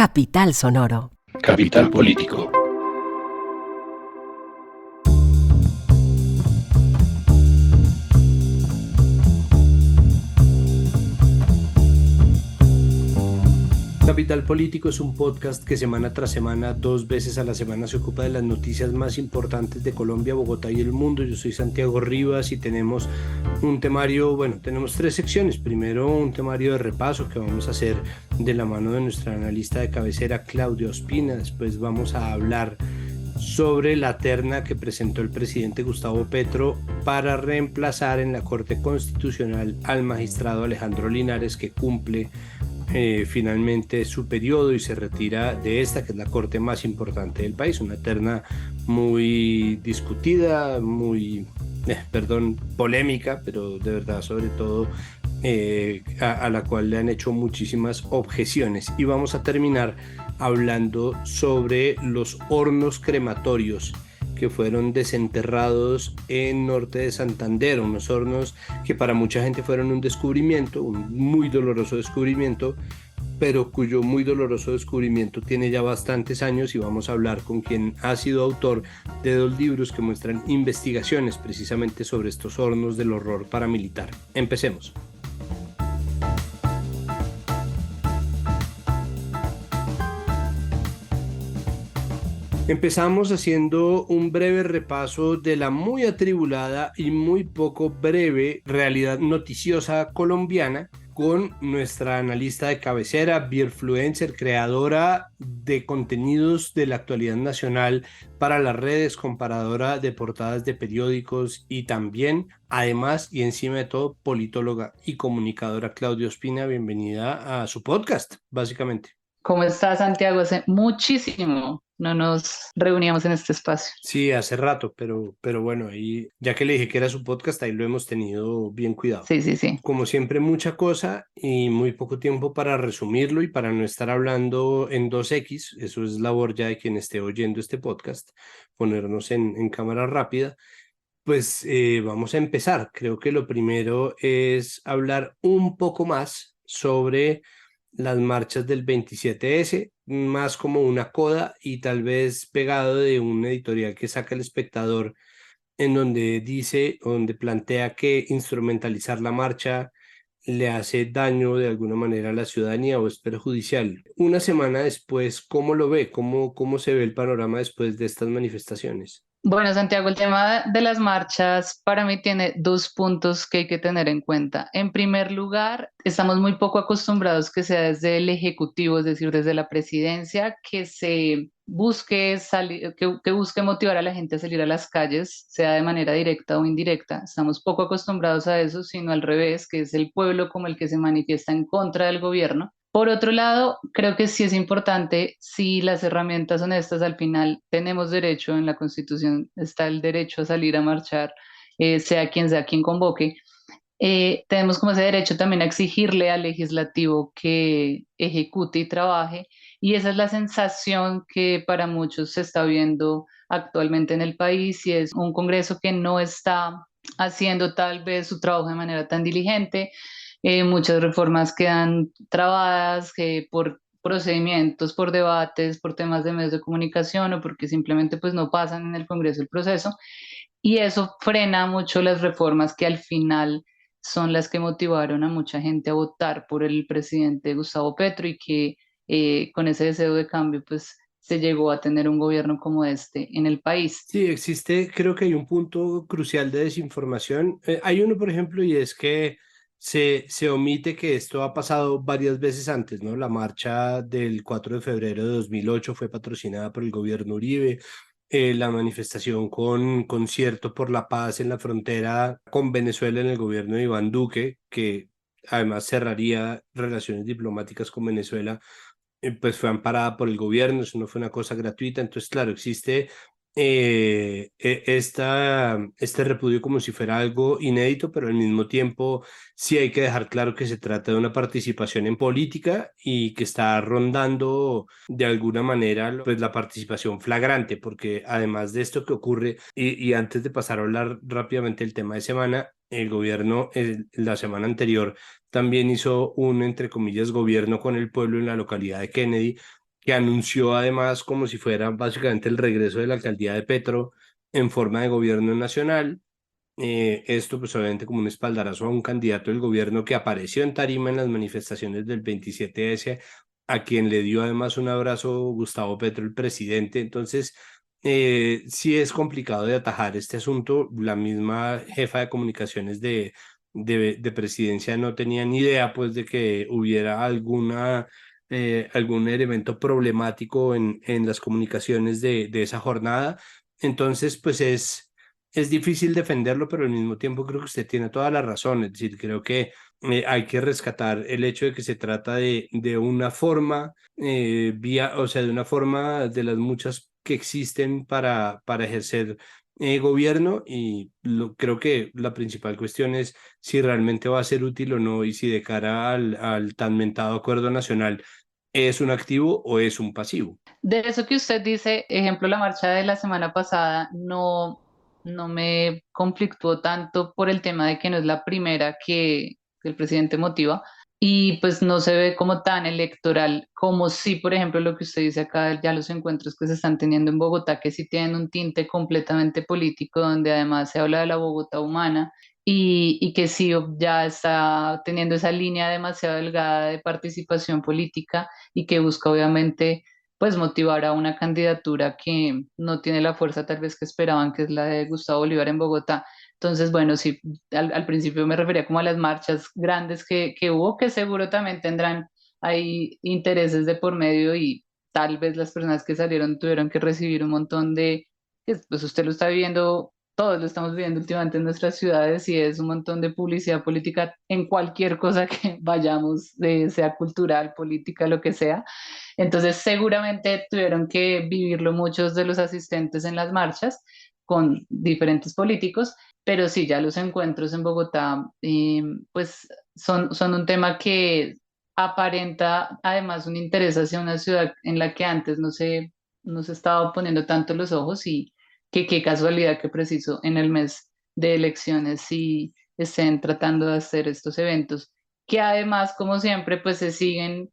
Capital Sonoro. Capital Político. Capital Político es un podcast que semana tras semana, 2 veces a la semana, se ocupa de las noticias más importantes de Colombia, Bogotá y el mundo. Yo soy Santiago Rivas y tenemos un temario, tenemos 3 secciones. Primero, un temario de repaso que vamos a hacer de la mano de nuestra analista de cabecera, Claudia Ospina. Después vamos a hablar sobre la terna que presentó el presidente Gustavo Petro para reemplazar en la Corte Constitucional al magistrado Alejandro Linares, que cumple finalmente su periodo y se retira de esta, que es la corte más importante del país. Una terna muy discutida, muy, polémica, pero de verdad, sobre todo, a la cual le han hecho muchísimas objeciones. Y vamos a terminar hablando sobre los hornos crematorios que fueron desenterrados en norte de Santander, unos hornos que para mucha gente fueron un descubrimiento, un muy doloroso descubrimiento, pero cuyo muy doloroso descubrimiento tiene ya bastantes años, y vamos a hablar con quien ha sido autor de 2 libros que muestran investigaciones precisamente sobre estos hornos del horror paramilitar. Empecemos. Empezamos haciendo un breve repaso de la muy atribulada y muy poco breve realidad noticiosa colombiana con nuestra analista de cabecera, Beerfluencer, creadora de contenidos de la actualidad nacional para las redes, comparadora de portadas de periódicos y también, además y encima de todo, politóloga y comunicadora, Claudia Ospina. Bienvenida a su podcast, básicamente. ¿Cómo estás, Santiago? Hace muchísimo no nos reuníamos en este espacio. Sí, hace rato, pero bueno, ahí, ya que le dije que era su podcast, ahí lo hemos tenido bien cuidado. Sí. Como siempre, mucha cosa y muy poco tiempo para resumirlo y para no estar hablando en 2X. Eso es labor ya de quien esté oyendo este podcast, ponernos en cámara rápida. Pues vamos a empezar. Creo que lo primero es hablar un poco más sobre las marchas del 27S, más como una coda y tal vez pegado de un editorial que saca El Espectador, en donde dice, donde plantea que instrumentalizar la marcha le hace daño de alguna manera a la ciudadanía o es perjudicial. Una semana después, ¿cómo lo ve? ¿Cómo se ve el panorama después de estas manifestaciones? Bueno, Santiago, el tema de las marchas para mí tiene 2 puntos que hay que tener en cuenta. En primer lugar, estamos muy poco acostumbrados que sea desde el Ejecutivo, es decir, desde la presidencia, que se busque salir, que busque motivar a la gente a salir a las calles, sea de manera directa o indirecta. Estamos poco acostumbrados a eso, sino al revés, que es el pueblo como el que se manifiesta en contra del gobierno. Por otro lado, creo que sí es importante, si las herramientas son estas, al final tenemos derecho, en la Constitución está el derecho a salir a marchar, sea quien convoque. Tenemos como ese derecho también a exigirle al legislativo que ejecute y trabaje, y esa es la sensación que para muchos se está viendo actualmente en el país, y es un Congreso que no está haciendo tal vez su trabajo de manera tan diligente. Muchas reformas quedan trabadas por procedimientos, por debates, por temas de medios de comunicación o porque simplemente pues no pasan en el Congreso el proceso, y eso frena mucho las reformas que al final son las que motivaron a mucha gente a votar por el presidente Gustavo Petro, y que con ese deseo de cambio pues se llegó a tener un gobierno como este en el país. Sí, existe, creo que hay un punto crucial de desinformación. Hay uno, por ejemplo, y es que se omite que esto ha pasado varias veces antes, ¿no? La marcha del 4 de febrero de 2008 fue patrocinada por el gobierno Uribe. La manifestación con Concierto por la Paz en la frontera con Venezuela en el gobierno de Iván Duque, que además cerraría relaciones diplomáticas con Venezuela, pues fue amparada por el gobierno. Eso no fue una cosa gratuita. Entonces, claro, existe este repudio como si fuera algo inédito, pero al mismo tiempo sí hay que dejar claro que se trata de una participación en política y que está rondando de alguna manera pues la participación flagrante, porque además de esto que ocurre, y antes de pasar a hablar rápidamente del tema de semana, el gobierno la semana anterior también hizo un, entre comillas, gobierno con el pueblo en la localidad de Kennedy, que anunció además como si fuera básicamente el regreso de la alcaldía de Petro en forma de gobierno nacional. Esto pues obviamente como un espaldarazo a un candidato del gobierno que apareció en tarima en las manifestaciones del 27S, a quien le dio además un abrazo Gustavo Petro, el presidente. Entonces, sí es complicado de atajar este asunto. La misma jefa de comunicaciones de presidencia no tenía ni idea pues de que hubiera algún elemento problemático en las comunicaciones de esa jornada. Entonces, pues es difícil defenderlo, pero al mismo tiempo creo que usted tiene toda la razón. Es decir, creo que hay que rescatar el hecho de que se trata de una forma, o sea, de una forma de las muchas que existen para ejercer gobierno, y creo que la principal cuestión es si realmente va a ser útil o no, y si de cara al tan mentado acuerdo nacional es un activo o es un pasivo. De eso que usted dice, ejemplo, la marcha de la semana pasada no me conflictuó tanto por el tema de que no es la primera que el presidente motiva y pues no se ve como tan electoral como si, por ejemplo, lo que usted dice acá, ya los encuentros que se están teniendo en Bogotá, que sí tienen un tinte completamente político, donde además se habla de la Bogotá humana y que sí ya está teniendo esa línea demasiado delgada de participación política y que busca obviamente pues motivar a una candidatura que no tiene la fuerza tal vez que esperaban, que es la de Gustavo Bolívar en Bogotá. Entonces, bueno, sí, al principio me refería como a las marchas grandes que hubo, que seguro también tendrán ahí intereses de por medio y tal vez las personas que salieron tuvieron que recibir un montón que, pues usted lo está viviendo, todos lo estamos viviendo últimamente en nuestras ciudades y es un montón de publicidad política en cualquier cosa que vayamos, sea cultural, política, lo que sea. Entonces, seguramente tuvieron que vivirlo muchos de los asistentes en las marchas con diferentes políticos, pero sí, ya los encuentros en Bogotá, pues son un tema que aparenta además un interés hacia una ciudad en la que antes no se estaba poniendo tanto los ojos y que qué casualidad que preciso en el mes de elecciones sí estén tratando de hacer estos eventos, que además, como siempre, pues se siguen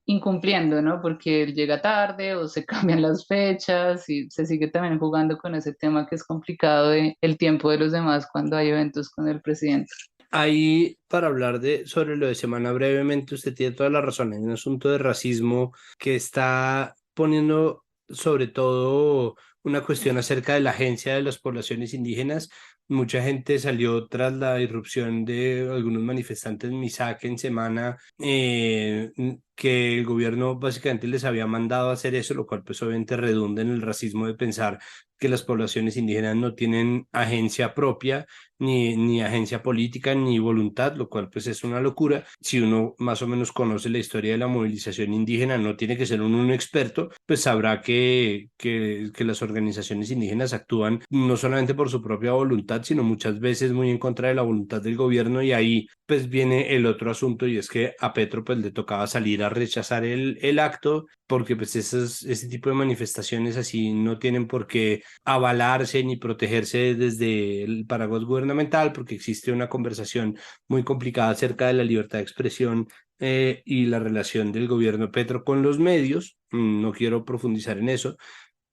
incumpliendo, ¿no? Porque él llega tarde o se cambian las fechas y se sigue también jugando con ese tema que es complicado de el tiempo de los demás cuando hay eventos con el presidente. Ahí, para hablar sobre lo de Semana brevemente, usted tiene toda la razón. Hay un asunto de racismo que está poniendo sobre todo una cuestión acerca de la agencia de las poblaciones indígenas. Mucha gente salió tras la irrupción de algunos manifestantes MISAC en Semana, que el gobierno básicamente les había mandado a hacer eso, lo cual pues obviamente redunda en el racismo de pensar que las poblaciones indígenas no tienen agencia propia, ni agencia política, ni voluntad, lo cual pues es una locura. Si uno más o menos conoce la historia de la movilización indígena, no tiene que ser un experto, pues sabrá que las organizaciones indígenas actúan no solamente por su propia voluntad, sino muchas veces muy en contra de la voluntad del gobierno, y ahí pues viene el otro asunto, y es que a Petro pues le tocaba salir a rechazar el acto, porque pues ese tipo de manifestaciones así no tienen por qué avalarse ni protegerse desde el paraguas gubernamental, porque existe una conversación muy complicada acerca de la libertad de expresión, y la relación del gobierno Petro con los medios. No quiero profundizar en eso,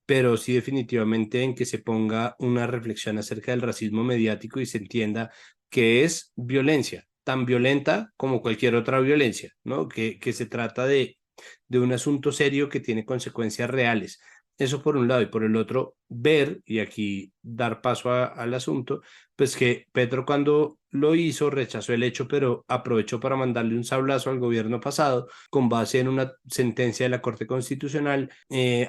pero sí definitivamente en que se ponga una reflexión acerca del racismo mediático y se entienda que es violencia, tan violenta como cualquier otra violencia, ¿no? Que se trata de un asunto serio que tiene consecuencias reales. Eso por un lado, y por el otro, ver, y aquí dar paso al asunto, pues que Petro cuando lo hizo rechazó el hecho, pero aprovechó para mandarle un sablazo al gobierno pasado con base en una sentencia de la Corte Constitucional,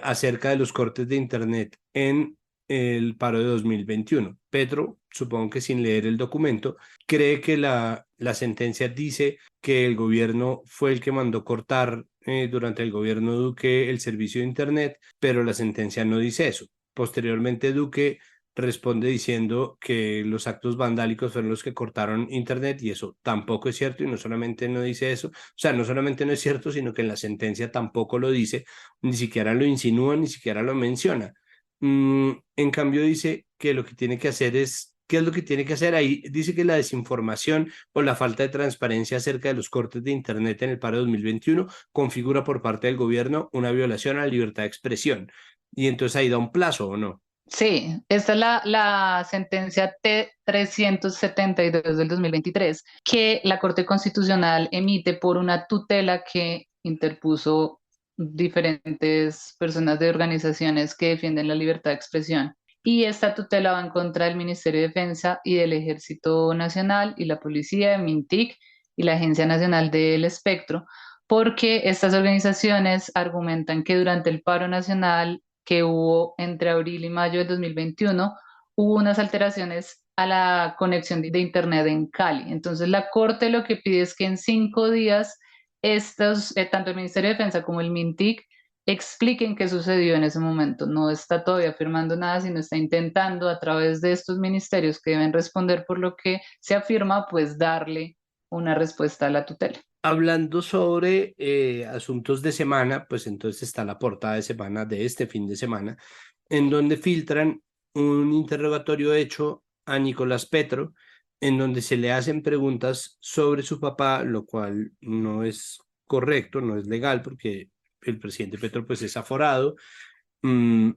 acerca de los cortes de Internet en el paro de 2021. Petro, supongo que sin leer el documento, cree que la sentencia dice que el gobierno fue el que mandó cortar, durante el gobierno Duque, el servicio de Internet, pero la sentencia no dice eso. Posteriormente, Duque responde diciendo que los actos vandálicos fueron los que cortaron Internet, y eso tampoco es cierto. Y no solamente no dice eso, o sea, no solamente no es cierto, sino que en la sentencia tampoco lo dice, ni siquiera lo insinúa, ni siquiera lo menciona. En cambio dice que lo que tiene que hacer es ¿qué es lo que tiene que hacer? Ahí dice que la desinformación o la falta de transparencia acerca de los cortes de Internet en el paro 2021 configura por parte del gobierno una violación a la libertad de expresión. Y entonces ahí da un plazo, ¿o no? Sí, esta es la sentencia T-372 del 2023 que la Corte Constitucional emite por una tutela que interpuso diferentes personas de organizaciones que defienden la libertad de expresión. Y esta tutela va en contra del Ministerio de Defensa y del Ejército Nacional y la Policía, MINTIC y la Agencia Nacional del Espectro, porque estas organizaciones argumentan que durante el paro nacional que hubo entre abril y mayo del 2021, hubo unas alteraciones a la conexión de Internet en Cali. Entonces, la Corte lo que pide es que en 5 días, tanto el Ministerio de Defensa como el MINTIC expliquen qué sucedió en ese momento. No está todavía afirmando nada, sino está intentando a través de estos ministerios que deben responder por lo que se afirma, pues darle una respuesta a la tutela. Hablando sobre asuntos de semana, pues entonces está la portada de semana de este fin de semana, en donde filtran un interrogatorio hecho a Nicolás Petro, en donde se le hacen preguntas sobre su papá, lo cual no es correcto, no es legal, porque el presidente Petro pues es aforado. Mm,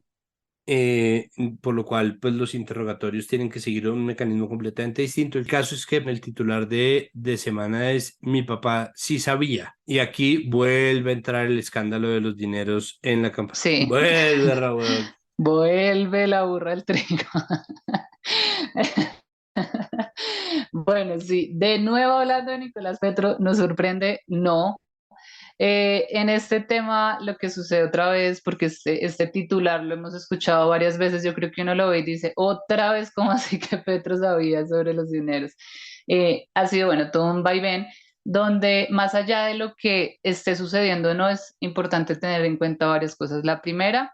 eh, por lo cual pues los interrogatorios tienen que seguir un mecanismo completamente distinto. El caso es que el titular de semana es Mi papá sí sabía, y aquí vuelve a entrar el escándalo de los dineros en la campaña. Sí, Vuelve, Raúl. vuelve la burra al trigo. Bueno, sí, de nuevo hablando de Nicolás Petro, ¿nos sorprende? No. En este tema, lo que sucede otra vez, porque este titular lo hemos escuchado varias veces, yo creo que uno lo ve y dice, otra vez, ¿cómo así que Petro sabía sobre los dineros? Ha sido, bueno, todo un vaivén, donde más allá de lo que esté sucediendo, no es importante tener en cuenta varias cosas. La primera,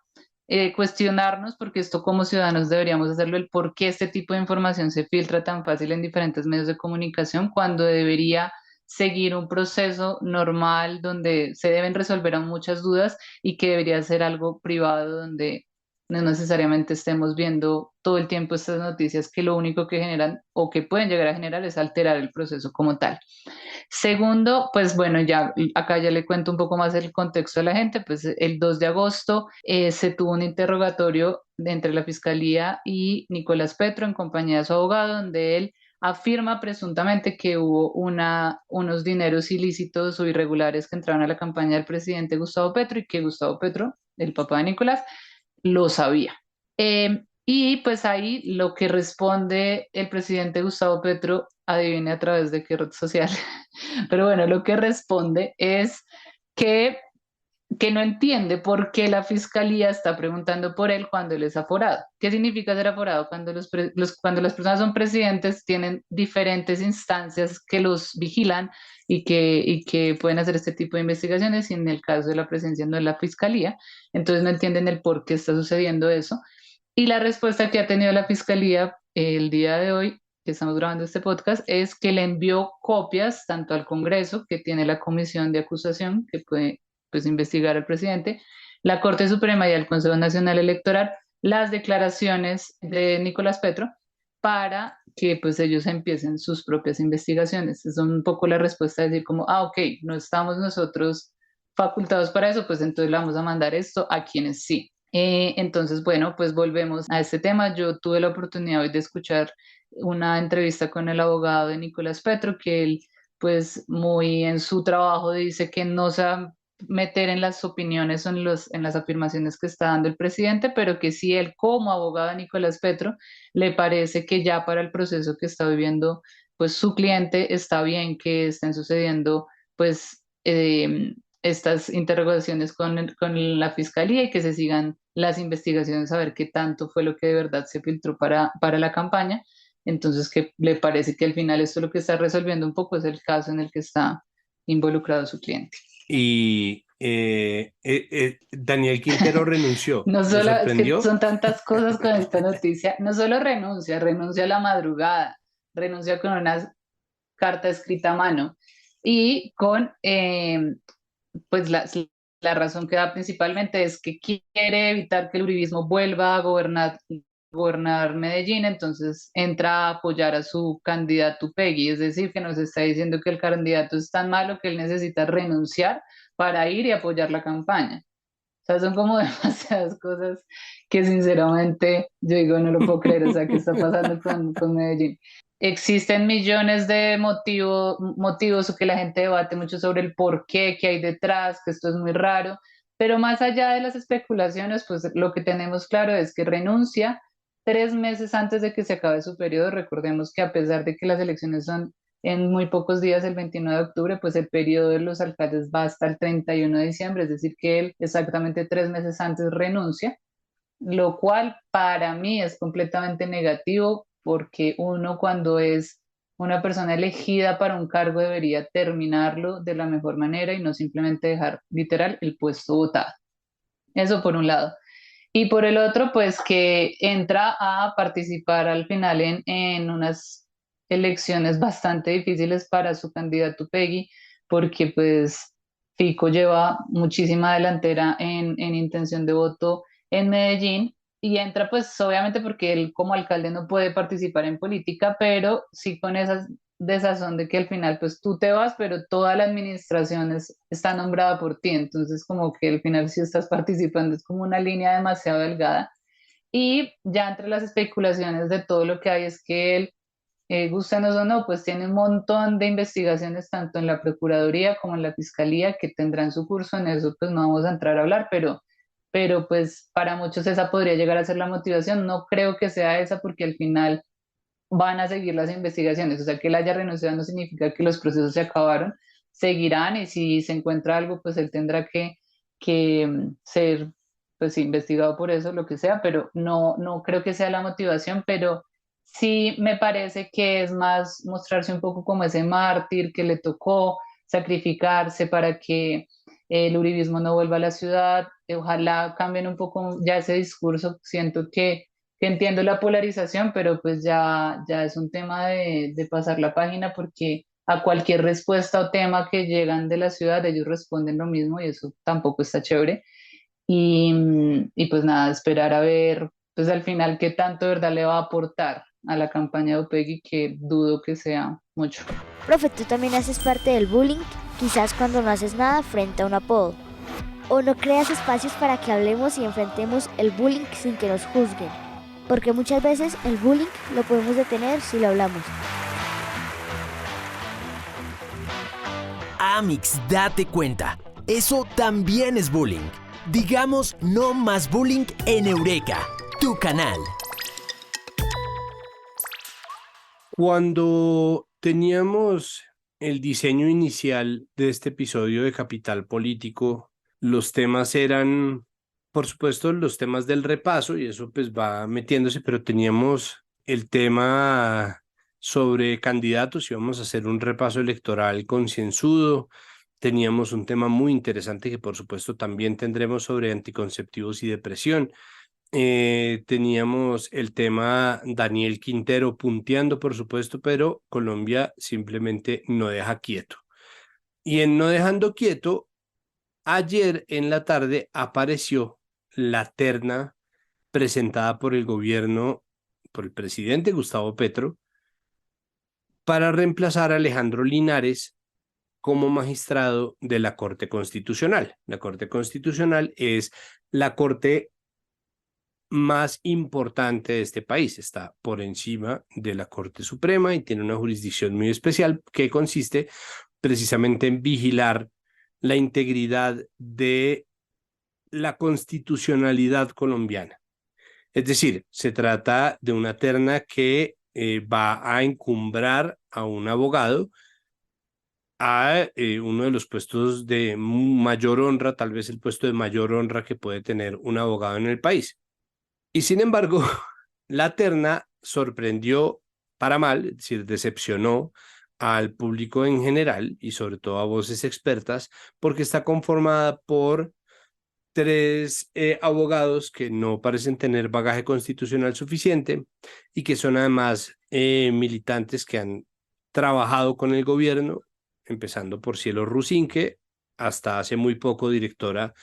cuestionarnos, porque esto como ciudadanos deberíamos hacerlo, el por qué este tipo de información se filtra tan fácil en diferentes medios de comunicación cuando debería seguir un proceso normal donde se deben resolver aún muchas dudas y que debería ser algo privado donde no necesariamente estemos viendo todo el tiempo estas noticias que lo único que generan o que pueden llegar a generar es alterar el proceso como tal. Segundo, pues bueno, ya acá ya le cuento un poco más el contexto a la gente, pues el 2 de agosto se tuvo un interrogatorio entre la Fiscalía y Nicolás Petro en compañía de su abogado, donde él afirma presuntamente que hubo unos dineros ilícitos o irregulares que entraron a la campaña del presidente Gustavo Petro y que Gustavo Petro, el papá de Nicolás, lo sabía. Y pues ahí lo que responde el presidente Gustavo Petro, adivine a través de qué red social, pero bueno, lo que responde es que, que no entiende por qué la fiscalía está preguntando por él cuando él es aforado. ¿Qué significa ser aforado? Cuando, cuando las personas son presidentes, tienen diferentes instancias que los vigilan y que pueden hacer este tipo de investigaciones, y en el caso de la presencia no es la fiscalía, entonces no entienden el por qué está sucediendo eso. Y la respuesta que ha tenido la fiscalía el día de hoy, que estamos grabando este podcast, es que le envió copias tanto al Congreso, que tiene la comisión de acusación, que puede pues, investigar al presidente, la Corte Suprema y al Consejo Nacional Electoral, las declaraciones de Nicolás Petro, para que pues ellos empiecen sus propias investigaciones. Es un poco la respuesta de decir como, ah, ok, no estamos nosotros facultados para eso, pues entonces le vamos a mandar esto a quienes sí. Entonces, bueno, pues volvemos a este tema. Yo tuve la oportunidad hoy de escuchar una entrevista con el abogado de Nicolás Petro, que él, pues muy en su trabajo dice que no se va a meter en las opiniones o en las afirmaciones que está dando el presidente, pero que sí él como abogado de Nicolás Petro le parece que ya para el proceso que está viviendo, pues su cliente está bien que estén sucediendo, pues estas interrogaciones con la fiscalía y que se sigan las investigaciones a ver qué tanto fue lo que de verdad se filtró para la campaña. Entonces, que le parece que al final esto lo que está resolviendo un poco es el caso en el que está involucrado su cliente. Y Daniel Quintero renunció. No ¿Le solo, es que sorprendió? son tantas cosas con esta noticia, no solo renuncia, renuncia a la madrugada, renuncia con una carta escrita a mano y con pues la razón que da principalmente es que quiere evitar que el uribismo vuelva a gobernar gobernar Medellín, entonces entra a apoyar a su candidato Upegui, es decir, que nos está diciendo que el candidato es tan malo que él necesita renunciar para ir y apoyar la campaña. O sea, son como demasiadas cosas que sinceramente yo digo, no lo puedo creer, o sea, ¿qué está pasando con Medellín? Existen millones de motivos o que la gente debate mucho sobre el por qué, qué hay detrás, que esto es muy raro, pero más allá de las especulaciones, pues lo que tenemos claro es que renuncia 3 meses antes de que se acabe su periodo. Recordemos que a pesar de que las elecciones son en muy pocos días, el 29 de octubre, pues el periodo de los alcaldes va hasta el 31 de diciembre, es decir, que él exactamente 3 meses antes renuncia, lo cual para mí es completamente negativo porque uno cuando es una persona elegida para un cargo debería terminarlo de la mejor manera y no simplemente dejar literal el puesto votado. Eso por un lado. Y por el otro, pues que entra a participar al final en unas elecciones bastante difíciles para su candidato Peggy, porque pues Fico lleva muchísima delantera en intención de voto en Medellín y entra pues obviamente porque él como alcalde no puede participar en política, pero sí con esa desazón de que al final pues tú te vas, pero toda la administración está nombrada por ti, entonces como que al final si estás participando es como una línea demasiado delgada. Y ya entre las especulaciones de todo lo que hay es que él, gustenos o no, pues tiene un montón de investigaciones tanto en la Procuraduría como en la Fiscalía que tendrán su curso, en eso pues no vamos a entrar a hablar, pero pues para muchos esa podría llegar a ser la motivación. No creo que sea esa porque al final van a seguir las investigaciones, o sea, que él haya renunciado no significa que los procesos se acabaron, seguirán y si se encuentra algo, pues él tendrá que ser pues investigado por eso, lo que sea, pero no creo que sea la motivación, pero sí me parece que es más mostrarse un poco como ese mártir que le tocó sacrificarse para que el uribismo no vuelva a la ciudad. Ojalá cambien un poco ya ese discurso, siento que entiendo la polarización, pero pues ya es un tema de pasar la página porque a cualquier respuesta o tema que llegan de la ciudad, ellos responden lo mismo y eso tampoco está chévere. Y pues nada, esperar a ver pues al final qué tanto de verdad le va a aportar a la campaña de Upegui, que dudo que sea mucho. Profe, ¿tú también haces parte del bullying? Quizás cuando no haces nada frente a un apodo. ¿O no creas espacios para que hablemos y enfrentemos el bullying sin que nos juzguen? Porque muchas veces el bullying lo podemos detener si lo hablamos. Amix, date cuenta. Eso también es bullying. Digamos no más bullying en Eureka, tu canal. Cuando teníamos el diseño inicial de este episodio de Capital Político, los temas eran, por supuesto, los temas del repaso, y eso pues va metiéndose, pero teníamos el tema sobre candidatos, íbamos a hacer un repaso electoral concienzudo, teníamos un tema muy interesante que por supuesto también tendremos sobre anticonceptivos y depresión. Teníamos el tema Daniel Quintero punteando, por supuesto, pero Colombia simplemente no deja quieto. Y en no dejando quieto, ayer en la tarde apareció la terna presentada por el gobierno, por el presidente Gustavo Petro, para reemplazar a Alejandro Linares como magistrado de la Corte Constitucional. La Corte Constitucional es la corte más importante de este país, está por encima de la Corte Suprema y tiene una jurisdicción muy especial que consiste precisamente en vigilar la integridad de la constitucionalidad colombiana. Es decir, se trata de una terna que va a encumbrar a un abogado a uno de los puestos de mayor honra, tal vez el puesto de mayor honra que puede tener un abogado en el país. Y sin embargo, la terna sorprendió para mal, es decir, decepcionó al público en general y sobre todo a voces expertas, porque está conformada por tres abogados que no parecen tener bagaje constitucional suficiente y que son además militantes que han trabajado con el gobierno, empezando por Cielo Rusinque, hasta hace muy poco directora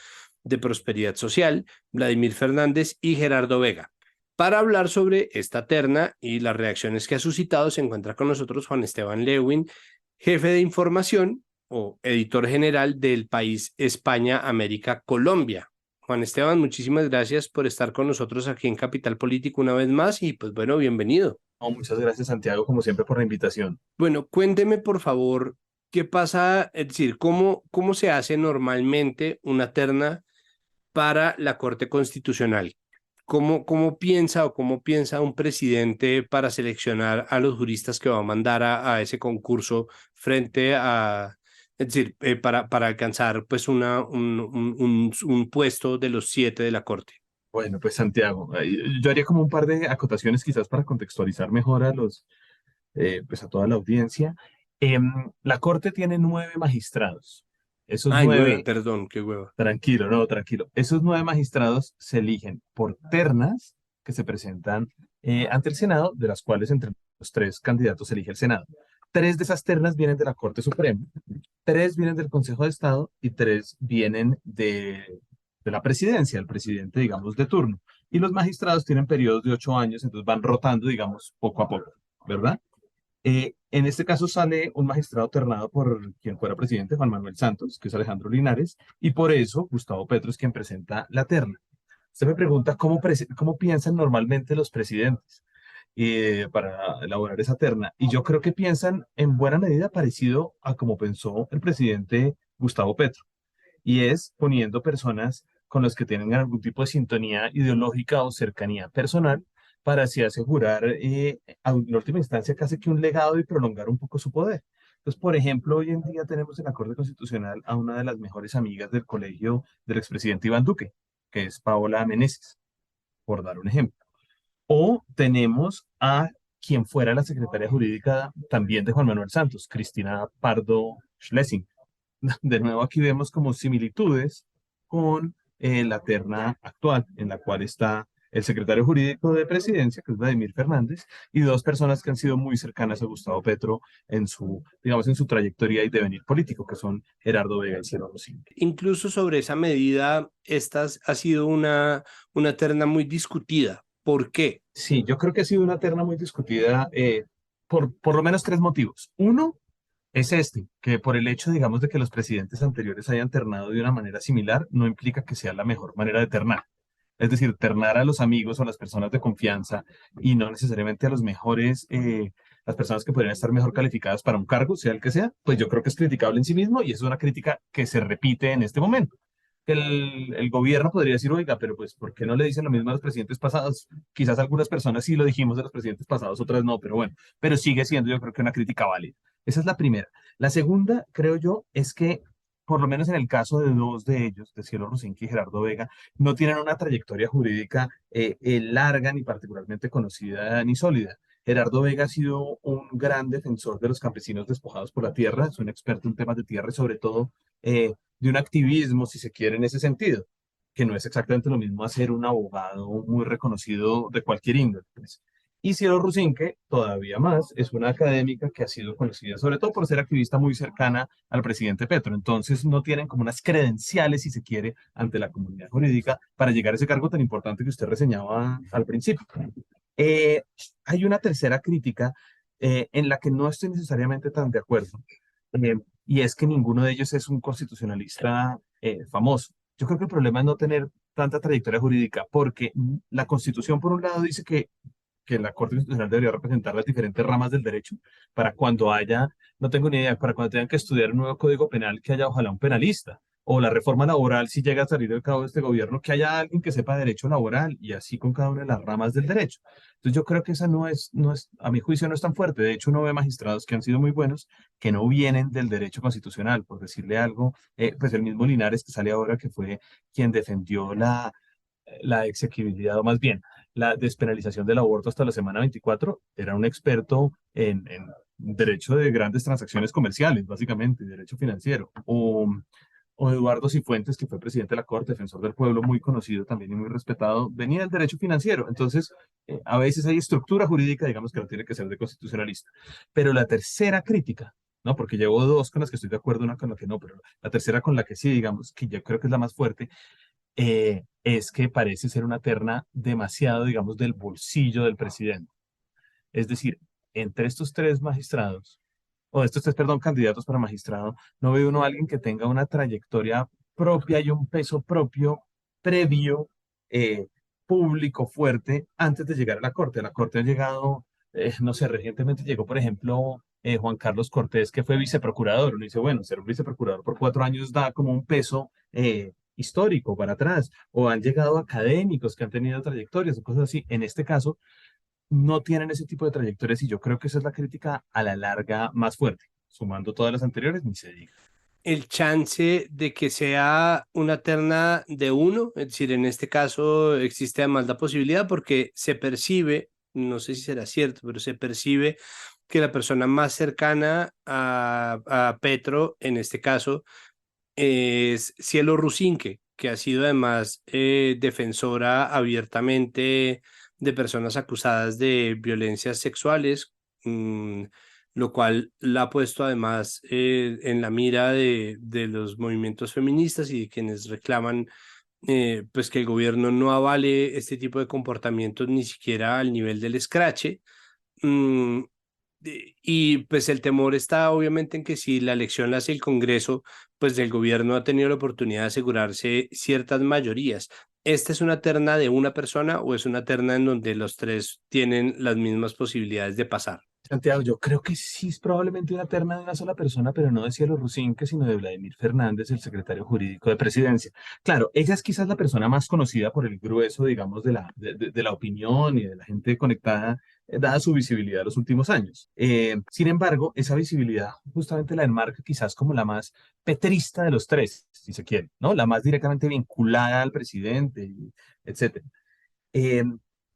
de Prosperidad Social, Vladimir Fernández y Gerardo Vega. Para hablar sobre esta terna y las reacciones que ha suscitado, se encuentra con nosotros Juan Esteban Lewin, jefe de información o editor general del país España, América, Colombia. Juan Esteban, muchísimas gracias por estar con nosotros aquí en Capital Político una vez más y pues bueno, bienvenido. No, muchas gracias, Santiago, como siempre, por la invitación. Bueno, cuénteme por favor qué pasa, es decir, cómo se hace normalmente una terna para la Corte Constitucional. ¿Cómo piensa o cómo piensa un presidente para seleccionar a los juristas que va a mandar a ese concurso frente a, es decir, para alcanzar pues un puesto de los 7 de la Corte? Bueno, pues Santiago, yo haría como un par de acotaciones quizás para contextualizar mejor pues a toda la audiencia. La Corte tiene 9 magistrados. Esos Ay, 9, nueve, perdón, qué hueva. tranquilo, no, tranquilo. Esos 9 magistrados se eligen por ternas que se presentan ante el Senado, de las cuales entre los 3 candidatos se elige el Senado. 3 de esas ternas vienen de la Corte Suprema, 3 vienen del Consejo de Estado y 3 vienen de la presidencia, el presidente, digamos, de turno. Y los magistrados tienen periodos de 8 años, entonces van rotando, digamos, poco a poco, ¿verdad? En este caso sale un magistrado ternado por quien fuera presidente, Juan Manuel Santos, que es Alejandro Linares, y por eso Gustavo Petro es quien presenta la terna. Usted me pregunta cómo piensan normalmente los presidentes para elaborar esa terna, y yo creo que piensan en buena medida parecido a como pensó el presidente Gustavo Petro, y es poniendo personas con las que tienen algún tipo de sintonía ideológica o cercanía personal para así asegurar, en última instancia, casi que un legado y prolongar un poco su poder. Entonces, por ejemplo, hoy en día tenemos en la Corte Constitucional a una de las mejores amigas del colegio del expresidente Iván Duque, que es Paola Meneses, por dar un ejemplo. O tenemos a quien fuera la secretaria jurídica también de Juan Manuel Santos, Cristina Pardo Schlesing. De nuevo aquí vemos como similitudes con la terna actual, en la cual está el secretario jurídico de presidencia, que es Vladimir Fernández, y 2 personas que han sido muy cercanas a Gustavo Petro en su, digamos, en su trayectoria y devenir político, que son Gerardo Vega y Cielo Rosín. Incluso sobre esa medida, esta ha sido una terna muy discutida. ¿Por qué? Sí, yo creo que ha sido una terna muy discutida por lo menos 3 motivos. Uno, es que por el hecho, digamos, de que los presidentes anteriores hayan ternado de una manera similar, no implica que sea la mejor manera de ternar. Es decir, ternar a los amigos o a las personas de confianza y no necesariamente a los mejores, las personas que podrían estar mejor calificadas para un cargo, sea el que sea, pues yo creo que es criticable en sí mismo y es una crítica que se repite en este momento. El gobierno podría decir, oiga, pero pues, ¿por qué no le dicen lo mismo a los presidentes pasados? Quizás algunas personas sí lo dijimos de los presidentes pasados, otras no, pero bueno, pero sigue siendo yo creo que una crítica válida. Esa es la primera. La segunda, creo yo, es que, por lo menos en el caso de 2 de ellos, de Cielo Rosinski y Gerardo Vega, no tienen una trayectoria jurídica larga, ni particularmente conocida, ni sólida. Gerardo Vega ha sido un gran defensor de los campesinos despojados por la tierra, es un experto en temas de tierra y sobre todo de un activismo, si se quiere, en ese sentido, que no es exactamente lo mismo hacer un abogado muy reconocido de cualquier índole, pues. Y Cielo Rusinque, todavía más, es una académica que ha sido conocida sobre todo por ser activista muy cercana al presidente Petro. Entonces no tienen como unas credenciales, si se quiere, ante la comunidad jurídica para llegar a ese cargo tan importante que usted reseñaba al principio. Eh, Hay una tercera crítica en la que no estoy necesariamente tan de acuerdo, eh, y es que ninguno de ellos es un constitucionalista famoso. Yo creo que el problema es no tener tanta trayectoria jurídica, porque la Constitución, por un lado, dice que la Corte Constitucional debería representar las diferentes ramas del derecho para cuando haya, no tengo ni idea, para cuando tengan que estudiar un nuevo código penal, que haya ojalá un penalista, o la reforma laboral, si llega a salir del cabo de este gobierno, que haya alguien que sepa derecho laboral, y así con cada una de las ramas del derecho. Entonces yo creo que esa no es, a mi juicio no es tan fuerte. De hecho, uno ve magistrados que han sido muy buenos, que no vienen del derecho constitucional, por decirle algo, pues el mismo Linares que sale ahora, que fue quien defendió la exequibilidad, o más bien, la despenalización del aborto hasta la semana 24, era un experto en derecho de grandes transacciones comerciales, básicamente, derecho financiero. O Eduardo Cifuentes, que fue presidente de la Corte, defensor del pueblo, muy conocido también y muy respetado, venía del derecho financiero. Entonces, a veces hay estructura jurídica, digamos, que no tiene que ser de constitucionalista. Pero la tercera crítica, ¿no? Porque llevo 2 con las que estoy de acuerdo, una con la que no, pero la tercera con la que sí, digamos, que yo creo que es la más fuerte, es que parece ser una terna demasiado, digamos, del bolsillo del presidente. Es decir, entre estos tres magistrados, o estos tres, perdón, candidatos para magistrado, no ve uno a alguien que tenga una trayectoria propia y un peso propio previo, público, fuerte, antes de llegar a la Corte. A la Corte han llegado, no sé, recientemente llegó, por ejemplo, Juan Carlos Cortés, que fue viceprocurador. Uno dice, bueno, ser un viceprocurador por 4 años da como un peso histórico para atrás. O han llegado académicos que han tenido trayectorias o cosas así. En este caso, no tienen ese tipo de trayectorias y yo creo que esa es la crítica a la larga más fuerte. Sumando todas las anteriores, ni se diga. El chance de que sea una terna de uno, es decir, en este caso existe además la posibilidad porque se percibe, no sé si será cierto, pero se percibe que la persona más cercana a Petro, en este caso, es Cielo Rusinque, que ha sido además defensora abiertamente de personas acusadas de violencias sexuales, mm, lo cual la ha puesto además en la mira de los movimientos feministas y de quienes reclaman pues que el gobierno no avale este tipo de comportamientos ni siquiera al nivel del escrache. Mm, y pues el temor está obviamente en que si la elección la hace el Congreso, pues el gobierno ha tenido la oportunidad de asegurarse ciertas mayorías. ¿Esta es una terna de una persona o es una terna en donde los tres tienen las mismas posibilidades de pasar? Santiago, yo creo que sí es probablemente una terna de una sola persona, pero no de Cielo Rusinque, sino de Vladimir Fernández, el secretario jurídico de Presidencia. Claro, ella es quizás la persona más conocida por el grueso, digamos, de la opinión y de la gente conectada, dada su visibilidad en los últimos años. Sin embargo, esa visibilidad justamente la enmarca quizás como la más petrista de los tres, si se quiere, ¿no? La más directamente vinculada al presidente, etcétera. Eh,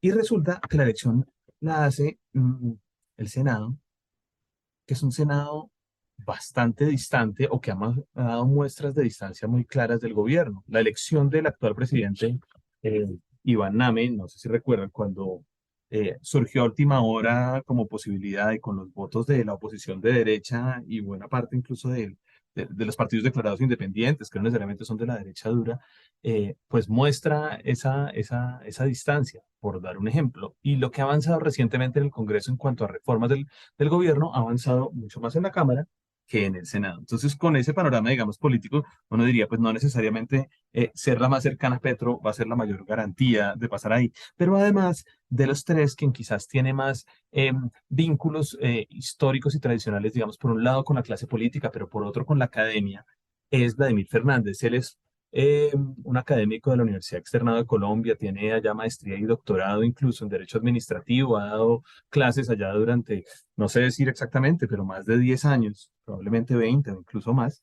y resulta que la elección la hace el Senado, que es un Senado bastante distante o que ha dado muestras de distancia muy claras del gobierno. La elección del actual presidente, eh, Iván Name, no sé si recuerdan, cuando surgió a última hora como posibilidad y con los votos de la oposición de derecha y buena parte incluso de los partidos declarados independientes, que no necesariamente son de la derecha dura, pues muestra esa distancia, por dar un ejemplo. Y lo que ha avanzado recientemente en el Congreso en cuanto a reformas del gobierno ha avanzado mucho más en la Cámara que en el Senado. Entonces, con ese panorama, digamos, político, uno diría, pues no necesariamente ser la más cercana a Petro va a ser la mayor garantía de pasar ahí. Pero además, de los tres, quien quizás tiene más vínculos históricos y tradicionales, digamos, por un lado con la clase política, pero por otro con la academia, es Vladimir Fernández. Él es un académico de la Universidad Externado de Colombia, tiene allá maestría y doctorado incluso en Derecho Administrativo, ha dado clases allá durante, no sé decir exactamente, pero más de 10 años, probablemente 20 o incluso más,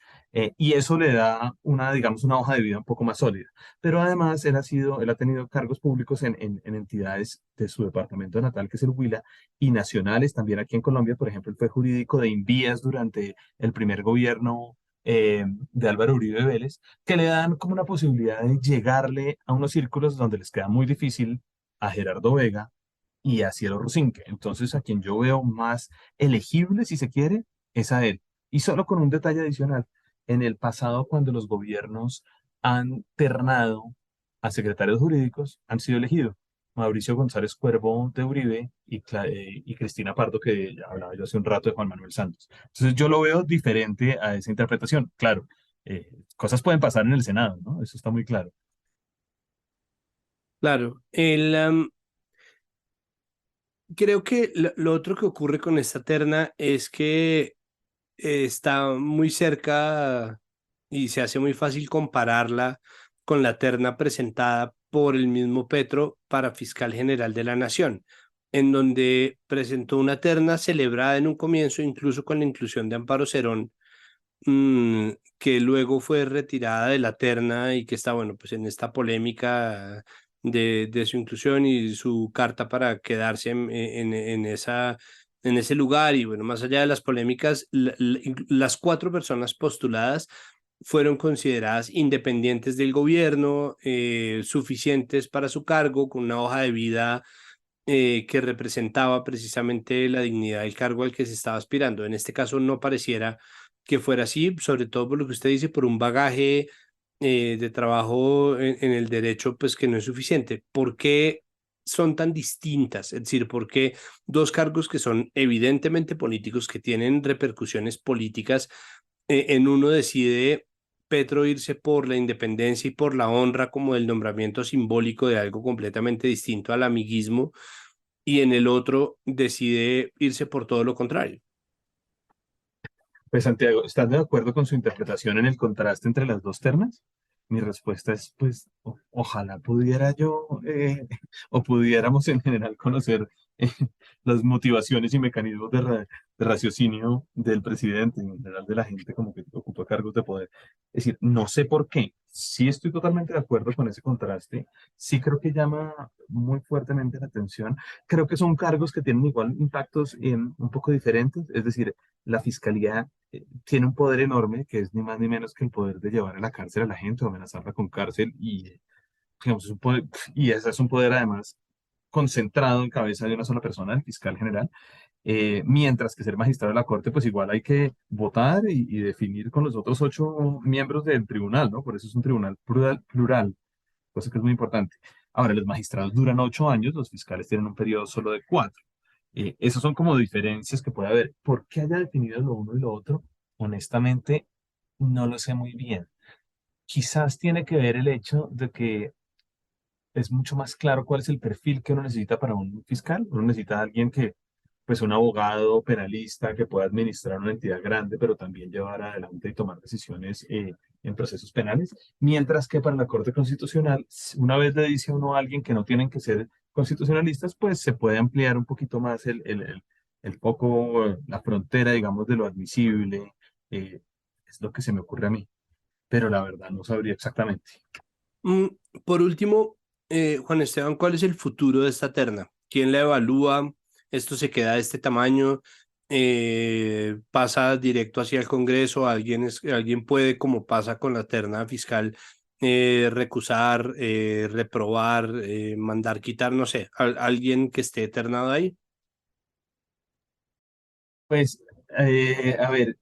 y eso le da una, digamos, una hoja de vida un poco más sólida. Pero además él ha tenido cargos públicos en entidades de su departamento natal, que es el Huila, y nacionales también aquí en Colombia. Por ejemplo, él fue jurídico de Invías durante el primer gobierno de Álvaro Uribe Vélez, que le dan como una posibilidad de llegarle a unos círculos donde les queda muy difícil a Gerardo Vega y a Cielo Rusinque. Entonces, a quien yo veo más elegible, si se quiere, es a él. Y solo con un detalle adicional, en el pasado, cuando los gobiernos han ternado a secretarios jurídicos, han sido elegidos. Mauricio González Cuervo de Uribe y Cristina Pardo, que ya hablaba yo hace un rato de Juan Manuel Santos. Entonces yo lo veo diferente a esa interpretación. Claro, cosas pueden pasar en el Senado, ¿no? Eso está muy claro. Claro, creo que lo otro que ocurre con esta terna es que está muy cerca y se hace muy fácil compararla con la terna presentada por el mismo Petro para fiscal general de la Nación, en donde presentó una terna celebrada en un comienzo, incluso con la inclusión de Amparo Cerón, que luego fue retirada de la terna y que está, bueno, pues en esta polémica de su inclusión y su carta para quedarse en ese lugar. Y bueno, más allá de las polémicas, las cuatro personas postuladas fueron consideradas independientes del gobierno, suficientes para su cargo, con una hoja de vida que representaba precisamente la dignidad del cargo al que se estaba aspirando. En este caso no pareciera que fuera así, sobre todo por lo que usted dice, por un bagaje de trabajo en el derecho, pues que no es suficiente. ¿Por qué son tan distintas? Es decir, ¿por qué dos cargos que son evidentemente políticos, que tienen repercusiones políticas, en uno decide Petro irse por la independencia y por la honra como el nombramiento simbólico de algo completamente distinto al amiguismo, y en el otro decide irse por todo lo contrario? Pues Santiago, ¿estás de acuerdo con su interpretación en el contraste entre las dos ternas? Mi respuesta es, pues, ojalá pudiera yo, o pudiéramos en general conocer eh, las motivaciones y mecanismos de raciocinio del presidente, en general de la gente como que ocupa cargos de poder. Es decir, no sé por qué. Sí estoy totalmente de acuerdo con ese contraste. Sí creo que llama muy fuertemente la atención. Creo que son cargos que tienen igual impactos un poco diferentes. Es decir, la fiscalía tiene un poder enorme que es ni más ni menos que el poder de llevar a la cárcel a la gente o amenazarla con cárcel y, digamos, es un poder, y ese es un poder además concentrado en cabeza de una sola persona, el fiscal general, mientras que ser magistrado de la corte, pues igual hay que votar y definir con los otros 8 miembros del tribunal, ¿no? Por eso es un tribunal plural, cosa que es muy importante. Ahora, los magistrados duran 8 años, los fiscales tienen un periodo solo de 4. Esas son como diferencias que puede haber. ¿Por qué haya definido lo uno y lo otro? Honestamente, no lo sé muy bien. Quizás tiene que ver el hecho de que es mucho más claro cuál es el perfil que uno necesita para un fiscal. Uno necesita a alguien que, pues un abogado penalista que pueda administrar una entidad grande, pero también llevar adelante y tomar decisiones en procesos penales. Mientras que para la Corte Constitucional, una vez le dice a uno a alguien que no tienen que ser constitucionalistas, pues se puede ampliar un poquito más el foco, la frontera, digamos, de lo admisible. eh, es lo que se me ocurre a mí, pero la verdad no sabría exactamente. Mm, por último, Juan Esteban, ¿cuál es el futuro de esta terna? ¿Quién la evalúa? ¿Esto se queda de este tamaño? ¿Pasa directo hacia el Congreso? ¿Alguien puede, como pasa con la terna fiscal, recusar, reprobar, mandar quitar? No sé, alguien que esté ternado ahí? Pues, a ver,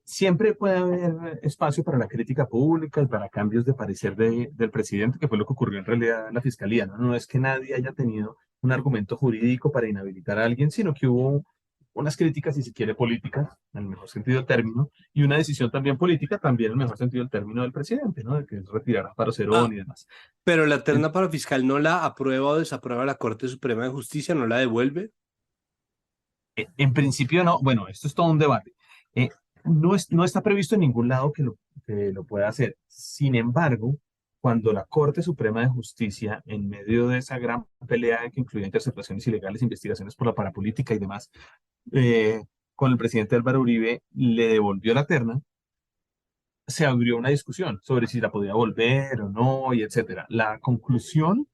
siempre puede haber espacio para la crítica pública y para cambios de parecer del presidente, que fue lo que ocurrió en realidad en la fiscalía, ¿no? No es que nadie haya tenido un argumento jurídico para inhabilitar a alguien, sino que hubo unas críticas, si se quiere, políticas, en el mejor sentido del término, y una decisión también política, también en el mejor sentido del término del presidente, ¿no? De que es retirar a Faro Cerón Ah, y demás. pero la En, terna para fiscal no la aprueba o desaprueba la Corte Suprema de Justicia, no la devuelve. en principio no, bueno, esto es todo un debate. Eh, no está previsto en ningún lado que lo pueda hacer. Sin embargo, cuando la Corte Suprema de Justicia, en medio de esa gran pelea que incluía interceptaciones ilegales, investigaciones por la parapolítica y demás, eh, con el presidente Álvaro Uribe, le devolvió la terna, se abrió una discusión sobre si la podía volver o no, y etcétera. La conclusión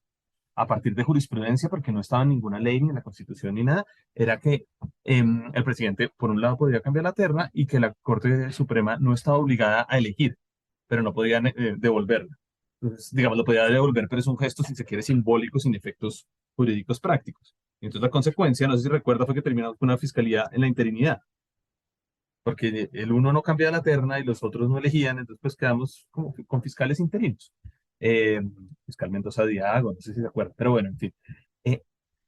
a partir de jurisprudencia, porque no estaba en ninguna ley ni en la Constitución ni nada, era que el presidente, por un lado, podría cambiar la terna y que la Corte Suprema no estaba obligada a elegir, pero no podía devolverla. Entonces, digamos, lo podía devolver, pero es un gesto, si se quiere, simbólico, sin efectos jurídicos prácticos. Y entonces la consecuencia, no sé si recuerda, fue que terminamos con una fiscalía en la interinidad, porque el uno no cambiaba la terna y los otros no elegían, entonces pues quedamos como con fiscales interinos. Eh, Fiscal Mendoza Diago, no sé si se acuerdan, pero bueno, en fin. Eh,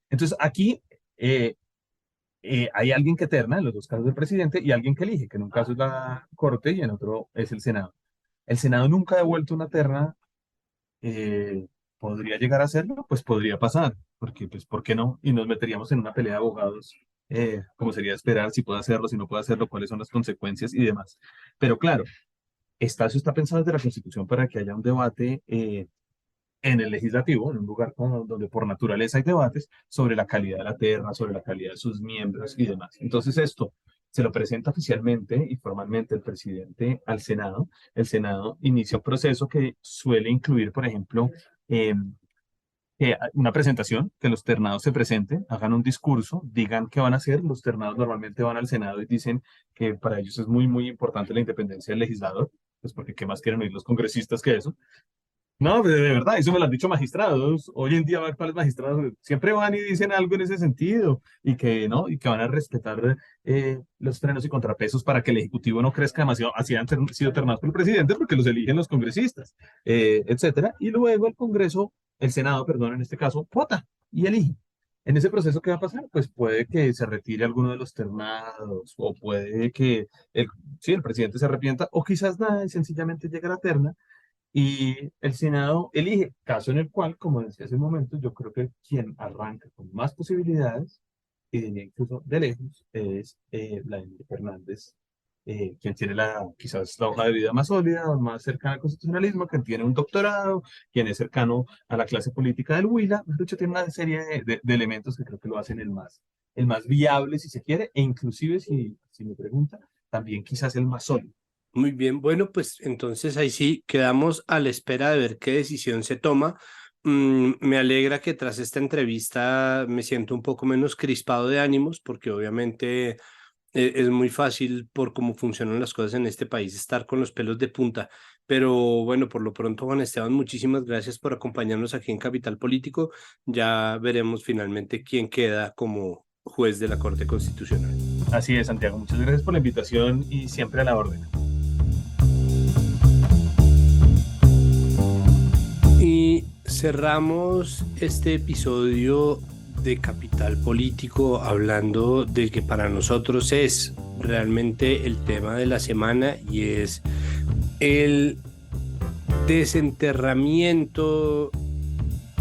entonces aquí eh, hay alguien que terna, en los dos casos del presidente, y alguien que elige, que en un caso es la Corte y en otro es el Senado. El Senado nunca ha devuelto una terna. ¿Podría llegar a hacerlo? Pues podría pasar, porque pues ¿por qué no? Y nos meteríamos en una pelea de abogados, como sería de esperar, si puede hacerlo, si no puede hacerlo, cuáles son las consecuencias y demás. Pero claro, eso está pensado desde la Constitución para que haya un debate en el legislativo, en un lugar donde por naturaleza hay debates sobre la calidad de la terna, sobre la calidad de sus miembros y demás. Entonces esto se lo presenta oficialmente y formalmente el presidente al Senado. El Senado inicia un proceso que suele incluir, por ejemplo, una presentación, que los ternados se presenten, hagan un discurso, digan qué van a hacer. Los ternados normalmente van al Senado y dicen que para ellos es muy, muy importante la independencia del legislador, pues porque qué más quieren oír los congresistas que eso. No, de verdad, eso me lo han dicho magistrados. Hoy en día, ¿cuáles magistrados? Siempre van y dicen algo en ese sentido y que no, y que van a respetar los frenos y contrapesos para que el Ejecutivo no crezca demasiado. Así han sido ternados por el presidente porque los eligen los congresistas, etcétera. Y luego el Congreso, el Senado, perdón, en este caso, vota y elige. En ese proceso, ¿qué va a pasar? Pues puede que se retire alguno de los ternados o puede que el, sí, el presidente se arrepienta o quizás nada y sencillamente llega a la terna y el Senado elige, caso en el cual, como decía hace un momento, yo creo que quien arranca con más posibilidades, y diría incluso de lejos, es Vladimir Fernández, quien tiene quizás la hoja de vida más sólida, más cercana al constitucionalismo, quien tiene un doctorado, quien es cercano a la clase política del Huila. Mejor dicho, tiene una serie de elementos que creo que lo hacen el más viable, si se quiere, e inclusive, si me pregunta, también quizás el más sólido. Muy bien, bueno, pues entonces ahí sí quedamos a la espera de ver qué decisión se toma. Me alegra que tras esta entrevista me siento un poco menos crispado de ánimos, porque obviamente es muy fácil por cómo funcionan las cosas en este país estar con los pelos de punta. Pero bueno, por lo pronto, Juan Esteban, muchísimas gracias por acompañarnos aquí en Capital Político. Ya veremos finalmente quién queda como juez de la Corte Constitucional. Así es, Santiago. Muchas gracias por la invitación y siempre a la orden. Y cerramos este episodio de Capital Político hablando de que para nosotros es realmente el tema de la semana y es el desenterramiento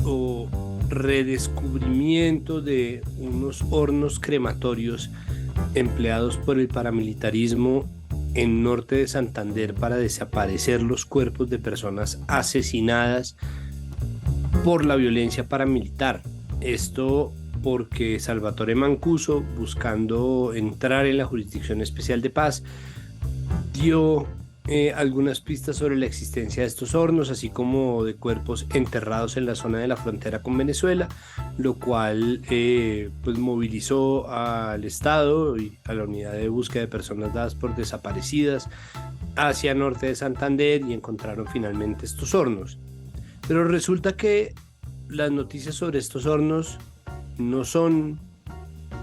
o redescubrimiento de unos hornos crematorios empleados por el paramilitarismo en norte de Santander para desaparecer los cuerpos de personas asesinadas por la violencia paramilitar. Esto porque Salvatore Mancuso, buscando entrar en la Jurisdicción Especial de Paz, dio algunas pistas sobre la existencia de estos hornos, así como de cuerpos enterrados en la zona de la frontera con Venezuela, lo cual pues movilizó al Estado y a la unidad de búsqueda de personas dadas por desaparecidas hacia norte de Santander y encontraron finalmente estos hornos. Pero resulta que las noticias sobre estos hornos no son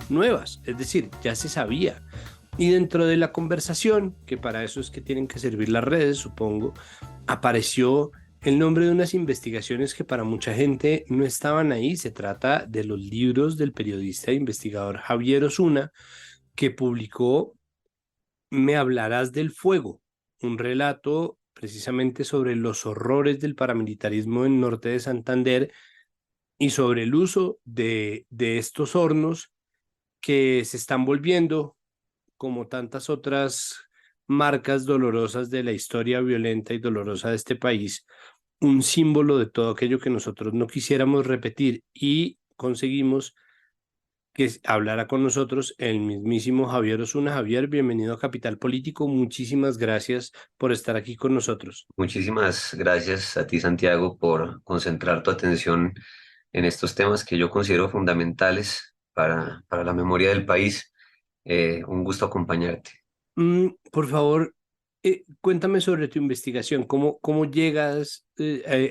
nuevas, es decir, ya se sabía. Y dentro de la conversación, que para eso es que tienen que servir las redes, supongo, apareció el nombre de unas investigaciones que para mucha gente no estaban ahí. Se trata de los libros del periodista e investigador Javier Osuna, que publicó Me hablarás del fuego, un relato precisamente sobre los horrores del paramilitarismo en norte de Santander y sobre el uso de estos hornos que se están volviendo, como tantas otras marcas dolorosas de la historia violenta y dolorosa de este país, un símbolo de todo aquello que nosotros no quisiéramos repetir, y conseguimos que hablara con nosotros el mismísimo Javier Osuna. Javier, bienvenido a Capital Político. Muchísimas gracias por estar aquí con nosotros. Muchísimas gracias a ti, Santiago, por concentrar tu atención en estos temas que yo considero fundamentales para la memoria del país. Un gusto acompañarte. Por favor, cuéntame sobre tu investigación. ¿Cómo llegas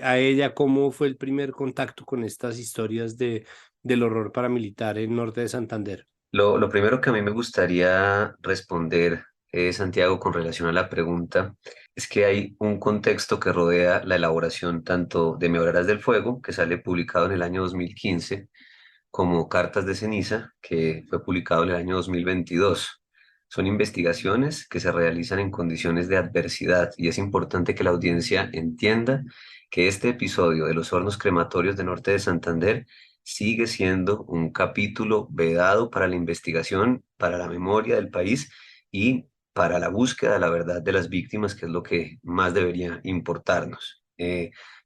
a ella? ¿Cómo fue el primer contacto con estas historias del horror paramilitar en norte de Santander? Lo primero que a mí me gustaría responder, Santiago, con relación a la pregunta, es que hay un contexto que rodea la elaboración tanto de Me hablarás del fuego, que sale publicado en el año 2015, como Cartas de ceniza, que fue publicado en el año 2022. Son investigaciones que se realizan en condiciones de adversidad y es importante que la audiencia entienda que este episodio de los hornos crematorios de norte de Santander sigue siendo un capítulo vedado para la investigación, para la memoria del país y para la búsqueda de la verdad de las víctimas, que es lo que más debería importarnos.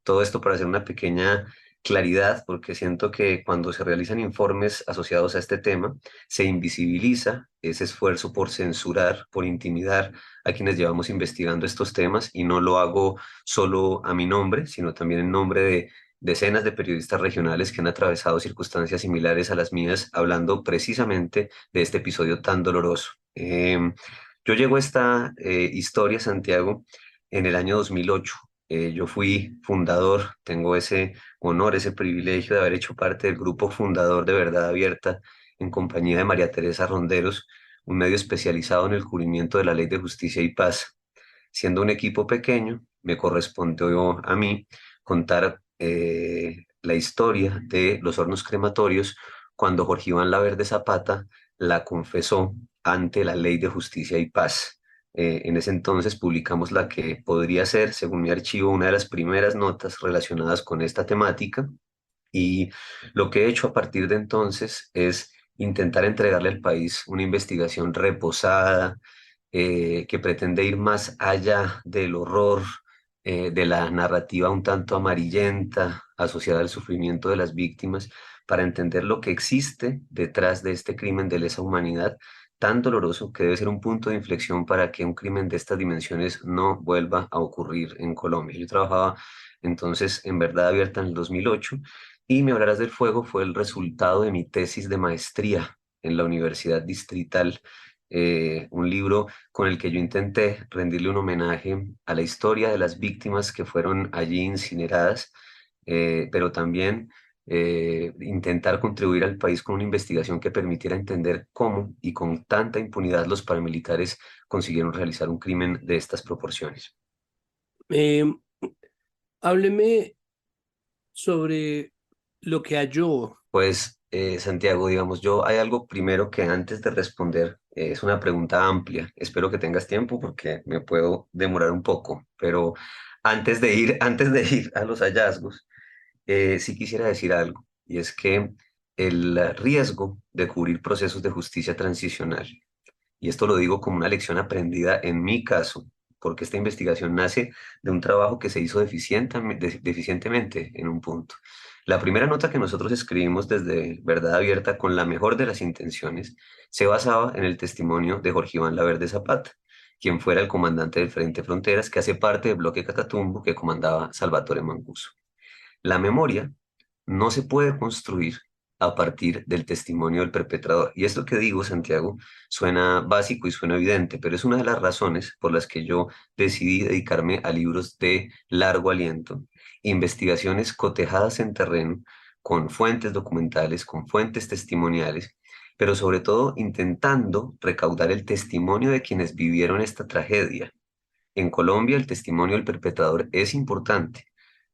Todo esto para hacer una pequeña claridad, porque siento que cuando se realizan informes asociados a este tema, se invisibiliza ese esfuerzo por censurar, por intimidar a quienes llevamos investigando estos temas, y no lo hago solo a mi nombre, sino también en nombre de decenas de periodistas regionales que han atravesado circunstancias similares a las mías, hablando precisamente de este episodio tan doloroso. Yo llego a esta historia, Santiago, en el año 2008. Yo fui fundador, tengo ese honor, ese privilegio de haber hecho parte del grupo fundador de Verdad Abierta en compañía de María Teresa Ronderos, un medio especializado en el cubrimiento de la Ley de Justicia y Paz. Siendo un equipo pequeño, me correspondió a mí contar la historia de los hornos crematorios cuando Jorge Iván Laverde Zapata la confesó ante la Ley de Justicia y Paz. En ese entonces publicamos la que podría ser, según mi archivo, una de las primeras notas relacionadas con esta temática, y lo que he hecho a partir de entonces es intentar entregarle al país una investigación reposada, que pretende ir más allá del horror, de la narrativa un tanto amarillenta asociada al sufrimiento de las víctimas, para entender lo que existe detrás de este crimen de lesa humanidad tan doloroso, que debe ser un punto de inflexión para que un crimen de estas dimensiones no vuelva a ocurrir en Colombia. Yo trabajaba entonces en Verdad Abierta en el 2008, y Me hablarás del fuego fue el resultado de mi tesis de maestría en la Universidad Distrital, un libro con el que yo intenté rendirle un homenaje a la historia de las víctimas que fueron allí incineradas, pero también intentar contribuir al país con una investigación que permitiera entender cómo y con tanta impunidad los paramilitares consiguieron realizar un crimen de estas proporciones. Eh, Hábleme sobre lo que halló. Pues, Santiago, digamos, hay algo primero que antes de responder, es una pregunta amplia. Espero que tengas tiempo porque me puedo demorar un poco, pero antes de ir a los hallazgos, sí quisiera decir algo, y es que el riesgo de cubrir procesos de justicia transicional, y esto lo digo como una lección aprendida en mi caso, porque esta investigación nace de un trabajo que se hizo deficientemente en un punto. La primera nota que nosotros escribimos desde Verdad Abierta, con la mejor de las intenciones, se basaba en el testimonio de Jorge Iván Laverde Zapata, quien fuera el comandante del Frente Fronteras, que hace parte del bloque Catatumbo que comandaba Salvatore Mancuso. La memoria no se puede construir a partir del testimonio del perpetrador. Y esto que digo, Santiago, suena básico y suena evidente, pero es una de las razones por las que yo decidí dedicarme a libros de largo aliento, investigaciones cotejadas en terreno, con fuentes documentales, con fuentes testimoniales, pero sobre todo intentando recaudar el testimonio de quienes vivieron esta tragedia. En Colombia, el testimonio del perpetrador es importante,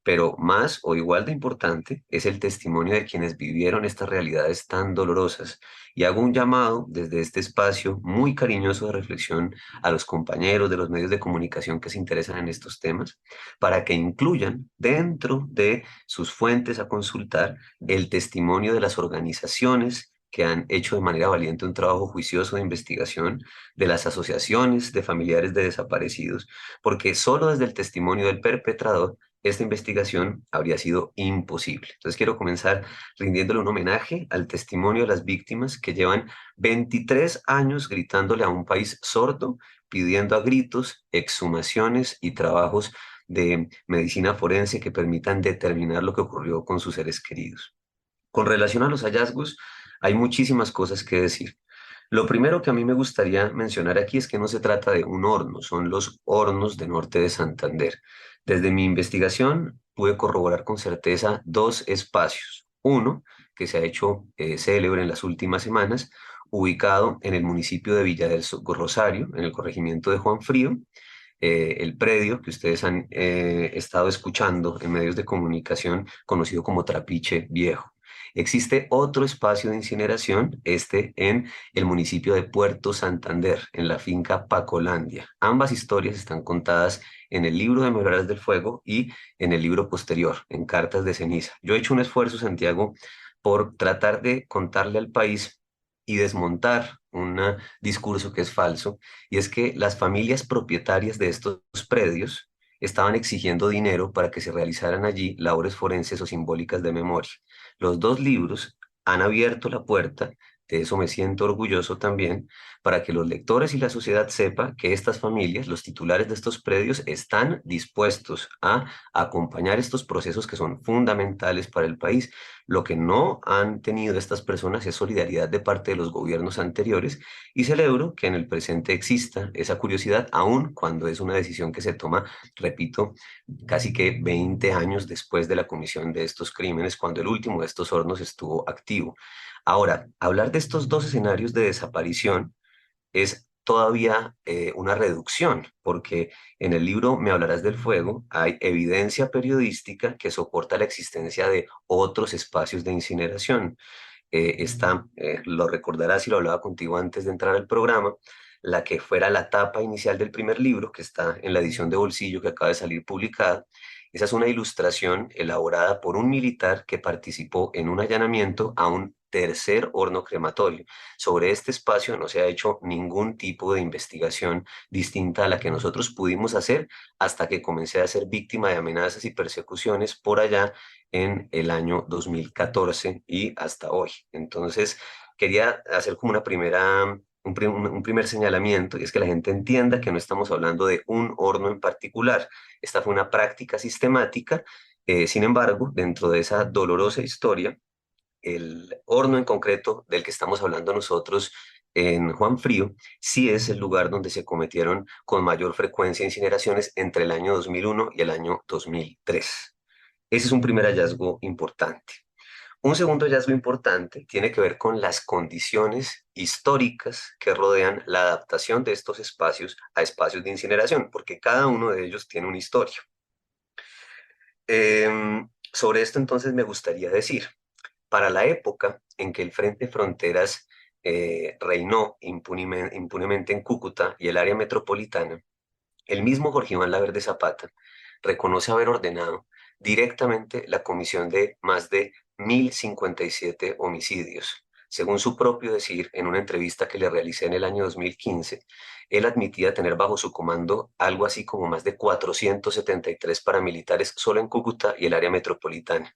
pero más o igual de importante es el testimonio de quienes vivieron estas realidades tan dolorosas. Y hago un llamado desde este espacio muy cariñoso de reflexión a los compañeros de los medios de comunicación que se interesan en estos temas, para que incluyan dentro de sus fuentes a consultar el testimonio de las organizaciones que han hecho de manera valiente un trabajo juicioso de investigación, de las asociaciones de familiares de desaparecidos, porque solo desde el testimonio del perpetrador esta investigación habría sido imposible. Entonces quiero comenzar rindiéndole un homenaje al testimonio de las víctimas que llevan 23 años gritándole a un país sordo, pidiendo a gritos exhumaciones y trabajos de medicina forense que permitan determinar lo que ocurrió con sus seres queridos. Con relación a los hallazgos, hay muchísimas cosas que decir. Lo primero que a mí me gustaría mencionar aquí es que no se trata de un horno, son los hornos de Norte de Santander. Desde mi investigación pude corroborar con certeza dos espacios. Uno, que se ha hecho célebre en las últimas semanas, ubicado en el municipio de Villa del Rosario, en el corregimiento de Juan Frío, el predio que ustedes han estado escuchando en medios de comunicación, conocido como Trapiche Viejo. Existe otro espacio de incineración, este en el municipio de Puerto Santander, en la finca Pacolandia. Ambas historias están contadas en el libro de Memorias del Fuego y en el libro posterior, en Cartas de Ceniza. Yo he hecho un esfuerzo, Santiago, por tratar de contarle al país y desmontar un discurso que es falso, y es que las familias propietarias de estos predios estaban exigiendo dinero para que se realizaran allí labores forenses o simbólicas de memoria. Los dos libros han abierto la puerta, de eso me siento orgulloso también, para que los lectores y la sociedad sepa que estas familias, los titulares de estos predios, están dispuestos a acompañar estos procesos que son fundamentales para el país. Lo que no han tenido estas personas es solidaridad de parte de los gobiernos anteriores y celebro que en el presente exista esa curiosidad, aun cuando es una decisión que se toma, repito, casi que 20 años después de la comisión de estos crímenes, cuando el último de estos hornos estuvo activo. Ahora, hablar de estos dos escenarios de desaparición es todavía una reducción, porque en el libro Me hablarás del fuego hay evidencia periodística que soporta la existencia de otros espacios de incineración. Lo recordarás si lo hablaba contigo antes de entrar al programa, la que fuera la tapa inicial del primer libro, que está en la edición de bolsillo que acaba de salir publicada. Esa es una ilustración elaborada por un militar que participó en un allanamiento a un tercer horno crematorio. Sobre este espacio no se ha hecho ningún tipo de investigación distinta a la que nosotros pudimos hacer hasta que comencé a ser víctima de amenazas y persecuciones por allá en el año 2014 y hasta hoy. Entonces, quería hacer como un primer señalamiento, y es que la gente entienda que no estamos hablando de un horno en particular. Esta fue una práctica sistemática. Sin embargo, dentro de esa dolorosa historia, el horno en concreto del que estamos hablando nosotros en Juan Frío, sí es el lugar donde se cometieron con mayor frecuencia incineraciones entre el año 2001 y el año 2003. Ese es un primer hallazgo importante. Un segundo hallazgo importante tiene que ver con las condiciones históricas que rodean la adaptación de estos espacios a espacios de incineración, porque cada uno de ellos tiene una historia. Sobre esto entonces me gustaría decir, para la época en que el Frente Fronteras reinó impunemente en Cúcuta y el área metropolitana, el mismo Jorge Iván Laverde Zapata reconoce haber ordenado directamente la comisión de más de 1.057 homicidios. Según su propio decir, en una entrevista que le realicé en el año 2015, él admitía tener bajo su comando algo así como más de 473 paramilitares solo en Cúcuta y el área metropolitana.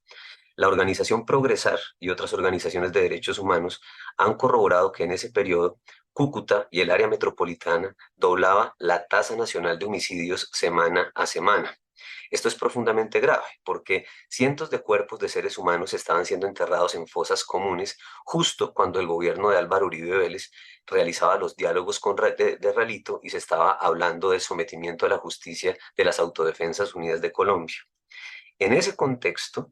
La organización Progresar y otras organizaciones de derechos humanos han corroborado que en ese periodo Cúcuta y el área metropolitana doblaba la tasa nacional de homicidios semana a semana. Esto es profundamente grave porque cientos de cuerpos de seres humanos estaban siendo enterrados en fosas comunes justo cuando el gobierno de Álvaro Uribe Vélez realizaba los diálogos de Ralito y se estaba hablando del sometimiento a la justicia de las Autodefensas Unidas de Colombia. En ese contexto,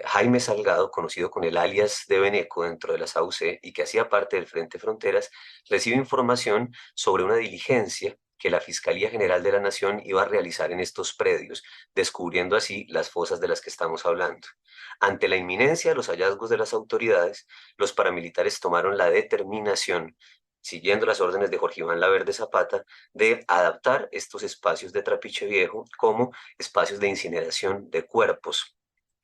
Jaime Salgado, conocido con el alias de Beneco dentro de las AUC y que hacía parte del Frente Fronteras, recibe información sobre una diligencia que la Fiscalía General de la Nación iba a realizar en estos predios, descubriendo así las fosas de las que estamos hablando. Ante la inminencia de los hallazgos de las autoridades, los paramilitares tomaron la determinación, siguiendo las órdenes de Jorge Iván Laverde Zapata, de adaptar estos espacios de Trapiche Viejo como espacios de incineración de cuerpos.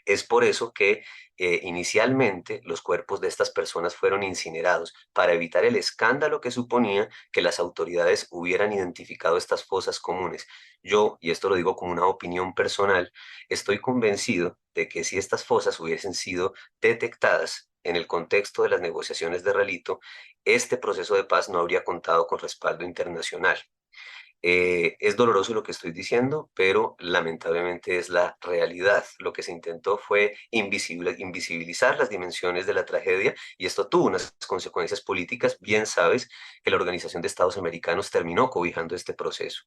Es por eso que inicialmente los cuerpos de estas personas fueron incinerados, para evitar el escándalo que suponía que las autoridades hubieran identificado estas fosas comunes. Yo, y esto lo digo como una opinión personal, estoy convencido de que si estas fosas hubiesen sido detectadas en el contexto de las negociaciones de Ralito, este proceso de paz no habría contado con respaldo internacional. Es doloroso lo que estoy diciendo, pero lamentablemente es la realidad. Lo que se intentó fue invisibilizar las dimensiones de la tragedia y esto tuvo unas consecuencias políticas. Bien sabes que la Organización de Estados Americanos terminó cobijando este proceso.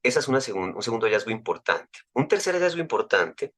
Ese es un segundo hallazgo importante. Un tercer hallazgo importante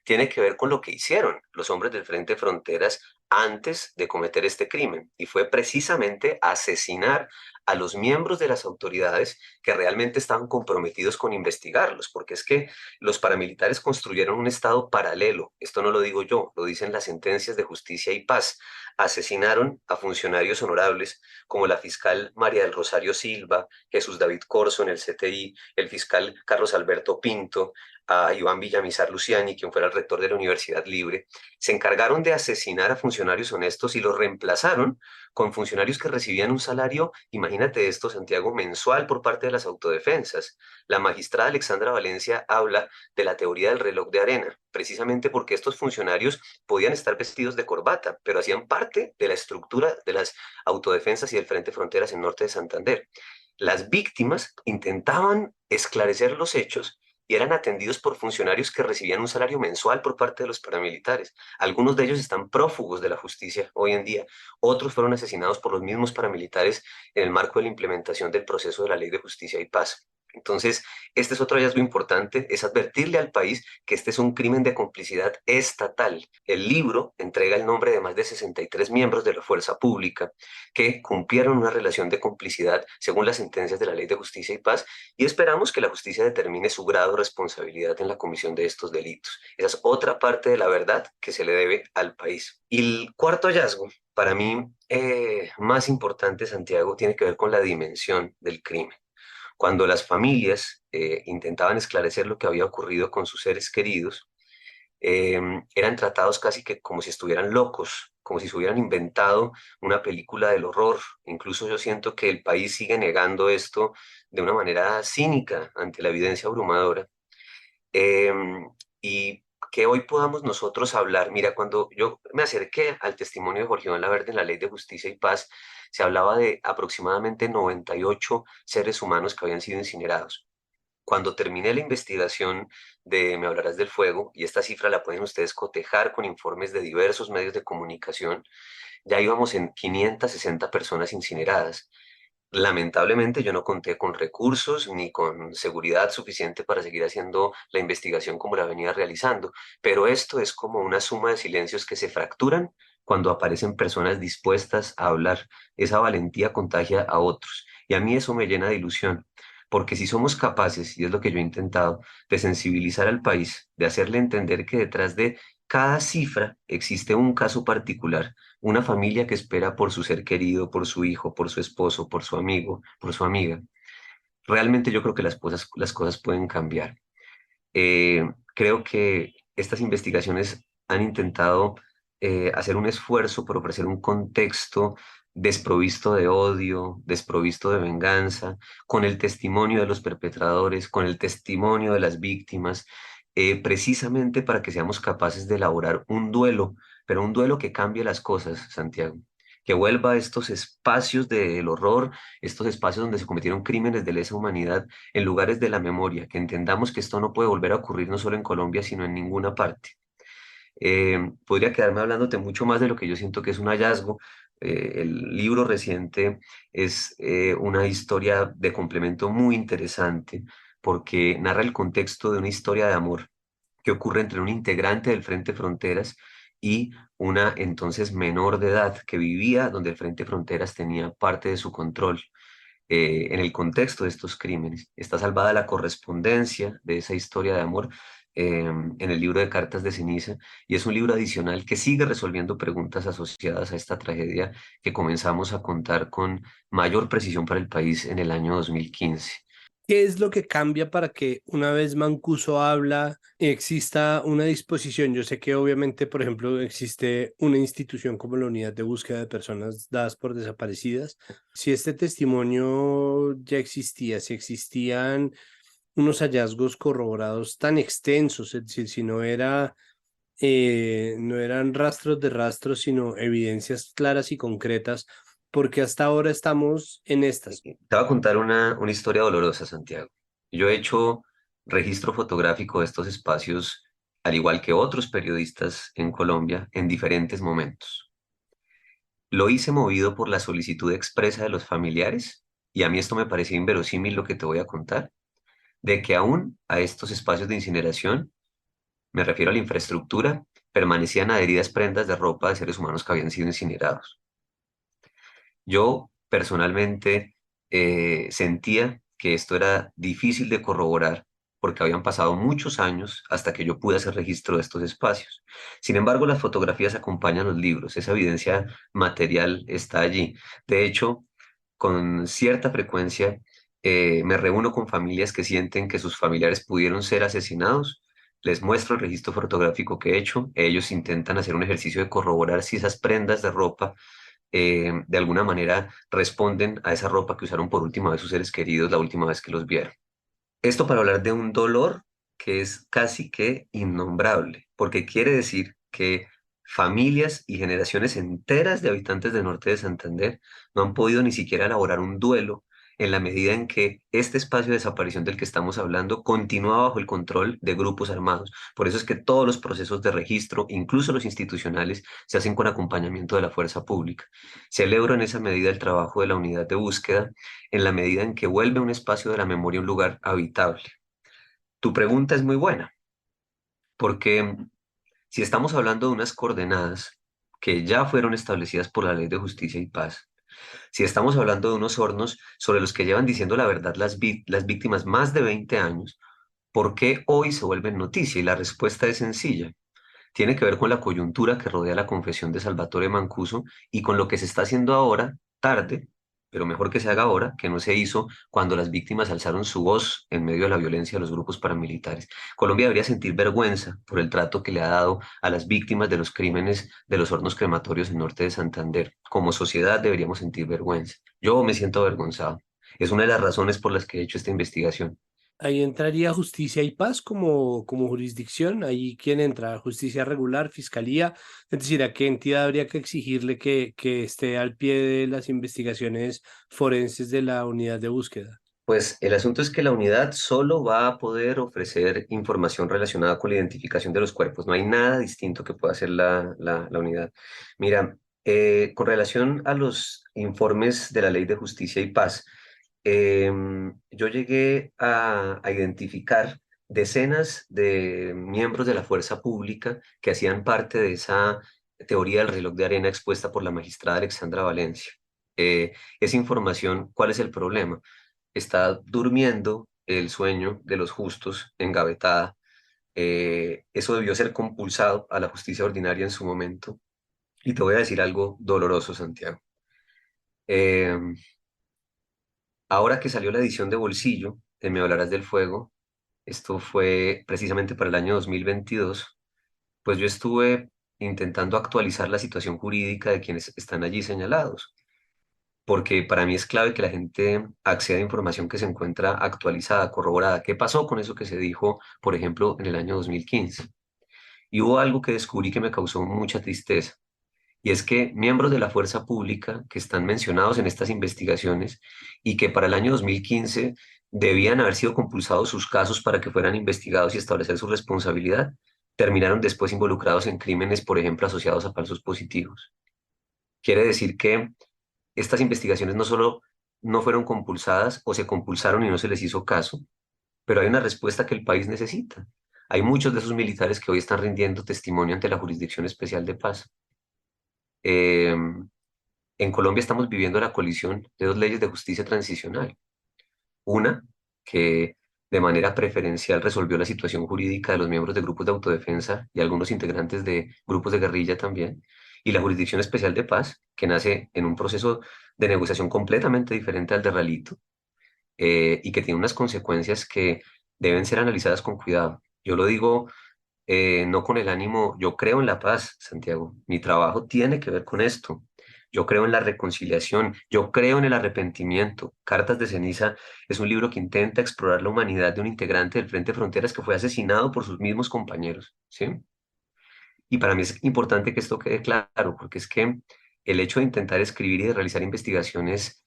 tiene que ver con lo que hicieron los hombres del Frente Fronteras antes de cometer este crimen, y fue precisamente asesinar a los miembros de las autoridades que realmente estaban comprometidos con investigarlos, porque es que los paramilitares construyeron un estado paralelo. Esto no lo digo yo, lo dicen las sentencias de Justicia y Paz. Asesinaron a funcionarios honorables como la fiscal María del Rosario Silva, Jesús David Corzo en el CTI, el fiscal Carlos Alberto Pinto, a Iván Villamizar Luciani, quien fuera el rector de la Universidad Libre. Se encargaron de asesinar a funcionarios honestos y los reemplazaron con funcionarios que recibían un salario, imagínate esto, Santiago, mensual por parte de las autodefensas. La magistrada Alexandra Valencia habla de la teoría del reloj de arena, precisamente porque estos funcionarios podían estar vestidos de corbata, pero hacían parte de la estructura de las autodefensas y del Frente Fronteras en Norte de Santander. Las víctimas intentaban esclarecer los hechos y eran atendidos por funcionarios que recibían un salario mensual por parte de los paramilitares. Algunos de ellos están prófugos de la justicia hoy en día. Otros fueron asesinados por los mismos paramilitares en el marco de la implementación del proceso de la Ley de Justicia y Paz. Entonces, este es otro hallazgo importante, es advertirle al país que este es un crimen de complicidad estatal. El libro entrega el nombre de más de 63 miembros de la fuerza pública que cumplieron una relación de complicidad según las sentencias de la Ley de Justicia y Paz, y esperamos que la justicia determine su grado de responsabilidad en la comisión de estos delitos. Esa es otra parte de la verdad que se le debe al país. Y el cuarto hallazgo, para mí más importante, Santiago, tiene que ver con la dimensión del crimen. Cuando las familias intentaban esclarecer lo que había ocurrido con sus seres queridos, eran tratados casi que como si estuvieran locos, como si se hubieran inventado una película del horror. Incluso yo siento que el país sigue negando esto de una manera cínica ante la evidencia abrumadora. Y que hoy podamos nosotros hablar, mira, cuando yo me acerqué al testimonio de Jorge Iván Laverde en la Ley de Justicia y Paz, se hablaba de aproximadamente 98 seres humanos que habían sido incinerados. Cuando terminé la investigación de Me hablarás del fuego, y esta cifra la pueden ustedes cotejar con informes de diversos medios de comunicación, ya íbamos en 560 personas incineradas. Lamentablemente yo no conté con recursos ni con seguridad suficiente para seguir haciendo la investigación como la venía realizando, pero esto es como una suma de silencios que se fracturan cuando aparecen personas dispuestas a hablar. Esa valentía contagia a otros y a mí eso me llena de ilusión, porque si somos capaces, y es lo que yo he intentado, de sensibilizar al país, de hacerle entender que detrás de cada cifra existe un caso particular, una familia que espera por su ser querido, por su hijo, por su esposo, por su amigo, por su amiga. Realmente yo creo que las cosas pueden cambiar. Creo que estas investigaciones han intentado hacer un esfuerzo por ofrecer un contexto desprovisto de odio, desprovisto de venganza, con el testimonio de los perpetradores, con el testimonio de las víctimas, precisamente para que seamos capaces de elaborar un duelo, pero un duelo que cambie las cosas, Santiago, que vuelva a estos espacios del horror, estos espacios donde se cometieron crímenes de lesa humanidad, en lugares de la memoria, que entendamos que esto no puede volver a ocurrir no solo en Colombia, sino en ninguna parte. Podría quedarme hablándote mucho más de lo que yo siento que es un hallazgo. El libro reciente es una historia de complemento muy interesante porque narra el contexto de una historia de amor que ocurre entre un integrante del Frente Fronteras y una entonces menor de edad que vivía donde el Frente Fronteras tenía parte de su control. En el contexto de estos crímenes. Está salvada la correspondencia de esa historia de amor en el libro de Cartas de Ceniza y es un libro adicional que sigue resolviendo preguntas asociadas a esta tragedia que comenzamos a contar con mayor precisión para el país en el año 2015. ¿Qué es lo que cambia para que una vez Mancuso habla exista una disposición? Yo sé que obviamente, por ejemplo, existe una institución como la Unidad de Búsqueda de Personas Dadas por Desaparecidas. Si este testimonio ya existía, si existían unos hallazgos corroborados tan extensos, es decir, si no era, no eran rastros de rastros, sino evidencias claras y concretas, porque hasta ahora estamos en estas. Te voy a contar una historia dolorosa, Santiago. Yo he hecho registro fotográfico de estos espacios, al igual que otros periodistas en Colombia, en diferentes momentos. Lo hice movido por la solicitud expresa de los familiares, y a mí esto me parecía inverosímil lo que te voy a contar, de que aún a estos espacios de incineración, me refiero a la infraestructura, permanecían adheridas prendas de ropa de seres humanos que habían sido incinerados. Yo personalmente sentía que esto era difícil de corroborar porque habían pasado muchos años hasta que yo pude hacer registro de estos espacios. Sin embargo, las fotografías acompañan los libros, esa evidencia material está allí. De hecho, con cierta frecuencia me reúno con familias que sienten que sus familiares pudieron ser asesinados. Les muestro el registro fotográfico que he hecho. Ellos intentan hacer un ejercicio de corroborar si esas prendas de ropa de alguna manera responden a esa ropa que usaron por última vez sus seres queridos la última vez que los vieron. Esto para hablar de un dolor que es casi que innombrable, porque quiere decir que familias y generaciones enteras de habitantes del norte de Santander no han podido ni siquiera elaborar un duelo en la medida en que este espacio de desaparición del que estamos hablando continúa bajo el control de grupos armados. Por eso es que todos los procesos de registro, incluso los institucionales, se hacen con acompañamiento de la fuerza pública. Celebro en esa medida el trabajo de la unidad de búsqueda, en la medida en que vuelve un espacio de la memoria un lugar habitable. Tu pregunta es muy buena, porque si estamos hablando de unas coordenadas que ya fueron establecidas por la Ley de Justicia y Paz, si estamos hablando de unos hornos sobre los que llevan diciendo la verdad las víctimas más de 20 años, ¿por qué hoy se vuelven noticia? Y la respuesta es sencilla. Tiene que ver con la coyuntura que rodea la confesión de Salvatore Mancuso y con lo que se está haciendo ahora, tarde, pero mejor que se haga ahora, que no se hizo cuando las víctimas alzaron su voz en medio de la violencia de los grupos paramilitares. Colombia debería sentir vergüenza por el trato que le ha dado a las víctimas de los crímenes de los hornos crematorios en norte de Santander. Como sociedad deberíamos sentir vergüenza. Yo me siento avergonzado. Es una de las razones por las que he hecho esta investigación. Ahí entraría Justicia y Paz como jurisdicción. Ahí quién entra, Justicia Regular, Fiscalía. Es decir, ¿a qué entidad habría que exigirle que esté al pie de las investigaciones forenses de la unidad de búsqueda? Pues el asunto es que la unidad solo va a poder ofrecer información relacionada con la identificación de los cuerpos. No hay nada distinto que pueda hacer la unidad. Mira, con relación a los informes de la Ley de Justicia y Paz, yo llegué a identificar decenas de miembros de la fuerza pública que hacían parte de esa teoría del reloj de arena expuesta por la magistrada Alexandra Valencia. Esa información, ¿cuál es el problema? Está durmiendo el sueño de los justos, engavetada. Eso debió ser compulsado a la justicia ordinaria en su momento. Y te voy a decir algo doloroso, Santiago. Eh, Ahora que salió la edición de bolsillo de Me hablarás del fuego, esto fue precisamente para el año 2022, pues yo estuve intentando actualizar la situación jurídica de quienes están allí señalados, porque para mí es clave que la gente acceda a información que se encuentra actualizada, corroborada. ¿Qué pasó con eso que se dijo, por ejemplo, en el año 2015? Y hubo algo que descubrí que me causó mucha tristeza, y es que miembros de la fuerza pública que están mencionados en estas investigaciones y que para el año 2015 debían haber sido compulsados sus casos para que fueran investigados y establecer su responsabilidad, terminaron después involucrados en crímenes, por ejemplo, asociados a falsos positivos. Quiere decir que estas investigaciones no solo no fueron compulsadas o se compulsaron y no se les hizo caso, pero hay una respuesta que el país necesita. Hay muchos de esos militares que hoy están rindiendo testimonio ante la Jurisdicción Especial de Paz. Eh, en Colombia estamos viviendo la colisión de dos leyes de justicia transicional. Una que de manera preferencial resolvió la situación jurídica de los miembros de grupos de autodefensa y algunos integrantes de grupos de guerrilla también, y la Jurisdicción Especial de Paz, que nace en un proceso de negociación completamente diferente al de Ralito, y que tiene unas consecuencias que deben ser analizadas con cuidado. Yo lo digo no con el ánimo, yo creo en la paz, Santiago, mi trabajo tiene que ver con esto. Yo creo en la reconciliación, yo creo en el arrepentimiento. Cartas de ceniza es un libro que intenta explorar la humanidad de un integrante del Frente Fronteras que fue asesinado por sus mismos compañeros, ¿sí? Y para mí es importante que esto quede claro, porque es que el hecho de intentar escribir y de realizar investigaciones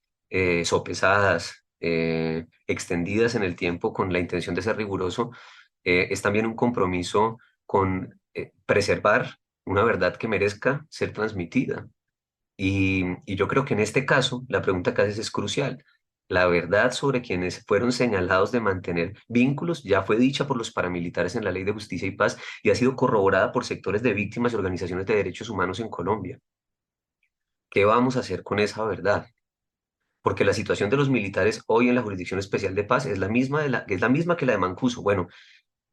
sopesadas, extendidas en el tiempo con la intención de ser riguroso, es también un compromiso con preservar una verdad que merezca ser transmitida. Y yo creo que en este caso la pregunta que haces es crucial. La verdad sobre quienes fueron señalados de mantener vínculos ya fue dicha por los paramilitares en la Ley de Justicia y Paz y ha sido corroborada por sectores de víctimas y organizaciones de derechos humanos en Colombia. ¿Qué vamos a hacer con esa verdad? Porque la situación de los militares hoy en la Jurisdicción Especial de Paz es la misma, es la misma que la de Mancuso. Bueno,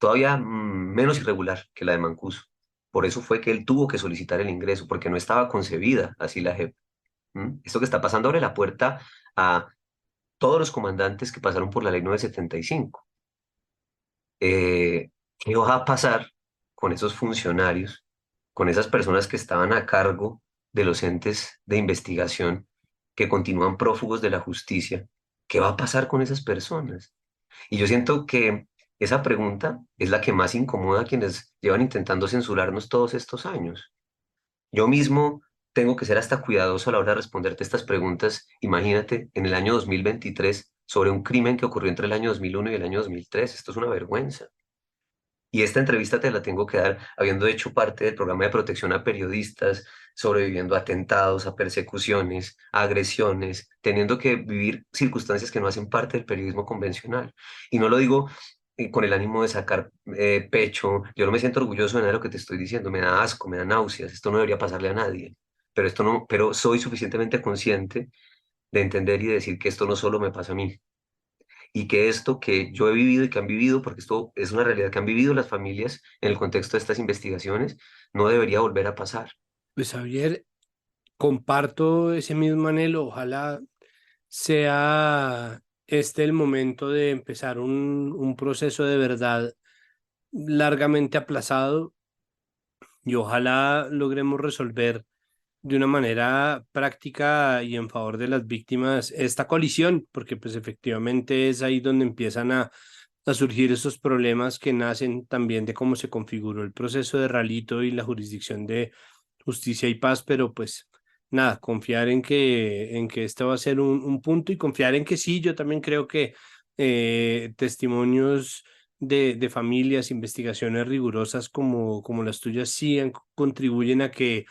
todavía menos irregular que la de Mancuso. Por eso fue que él tuvo que solicitar el ingreso, porque no estaba concebida así la JEP. Esto que está pasando abre la puerta a todos los comandantes que pasaron por la ley 975. ¿Qué va a pasar con esos funcionarios, con esas personas que estaban a cargo de los entes de investigación que continúan prófugos de la justicia? ¿Qué va a pasar con esas personas? Y yo siento que esa pregunta es la que más incomoda a quienes llevan intentando censurarnos todos estos años. Yo mismo tengo que ser hasta cuidadoso a la hora de responderte estas preguntas. Imagínate, en el año 2023, sobre un crimen que ocurrió entre el año 2001 y el año 2003. Esto es una vergüenza. Y esta entrevista te la tengo que dar habiendo hecho parte del programa de protección a periodistas, sobreviviendo a atentados, a persecuciones, a agresiones, teniendo que vivir circunstancias que no hacen parte del periodismo convencional. Y no lo digo con el ánimo de sacar pecho. Yo no me siento orgulloso de nada de lo que te estoy diciendo. Me da asco, me da náuseas. Esto no debería pasarle a nadie. Pero soy suficientemente consciente de entender y decir que esto no solo me pasa a mí, y que esto que yo he vivido y que han vivido, porque esto es una realidad que han vivido las familias en el contexto de estas investigaciones, no debería volver a pasar. Pues Javier, comparto ese mismo anhelo. Ojalá sea este el momento de empezar un proceso de verdad largamente aplazado y ojalá logremos resolver de una manera práctica y en favor de las víctimas esta colisión, porque pues efectivamente es ahí donde empiezan a surgir esos problemas que nacen también de cómo se configuró el proceso de Ralito y la jurisdicción de justicia y paz, pero pues nada, confiar en que esto va a ser un punto y confiar en que sí, yo también creo que testimonios de familias, investigaciones rigurosas como las tuyas sí contribuyen a que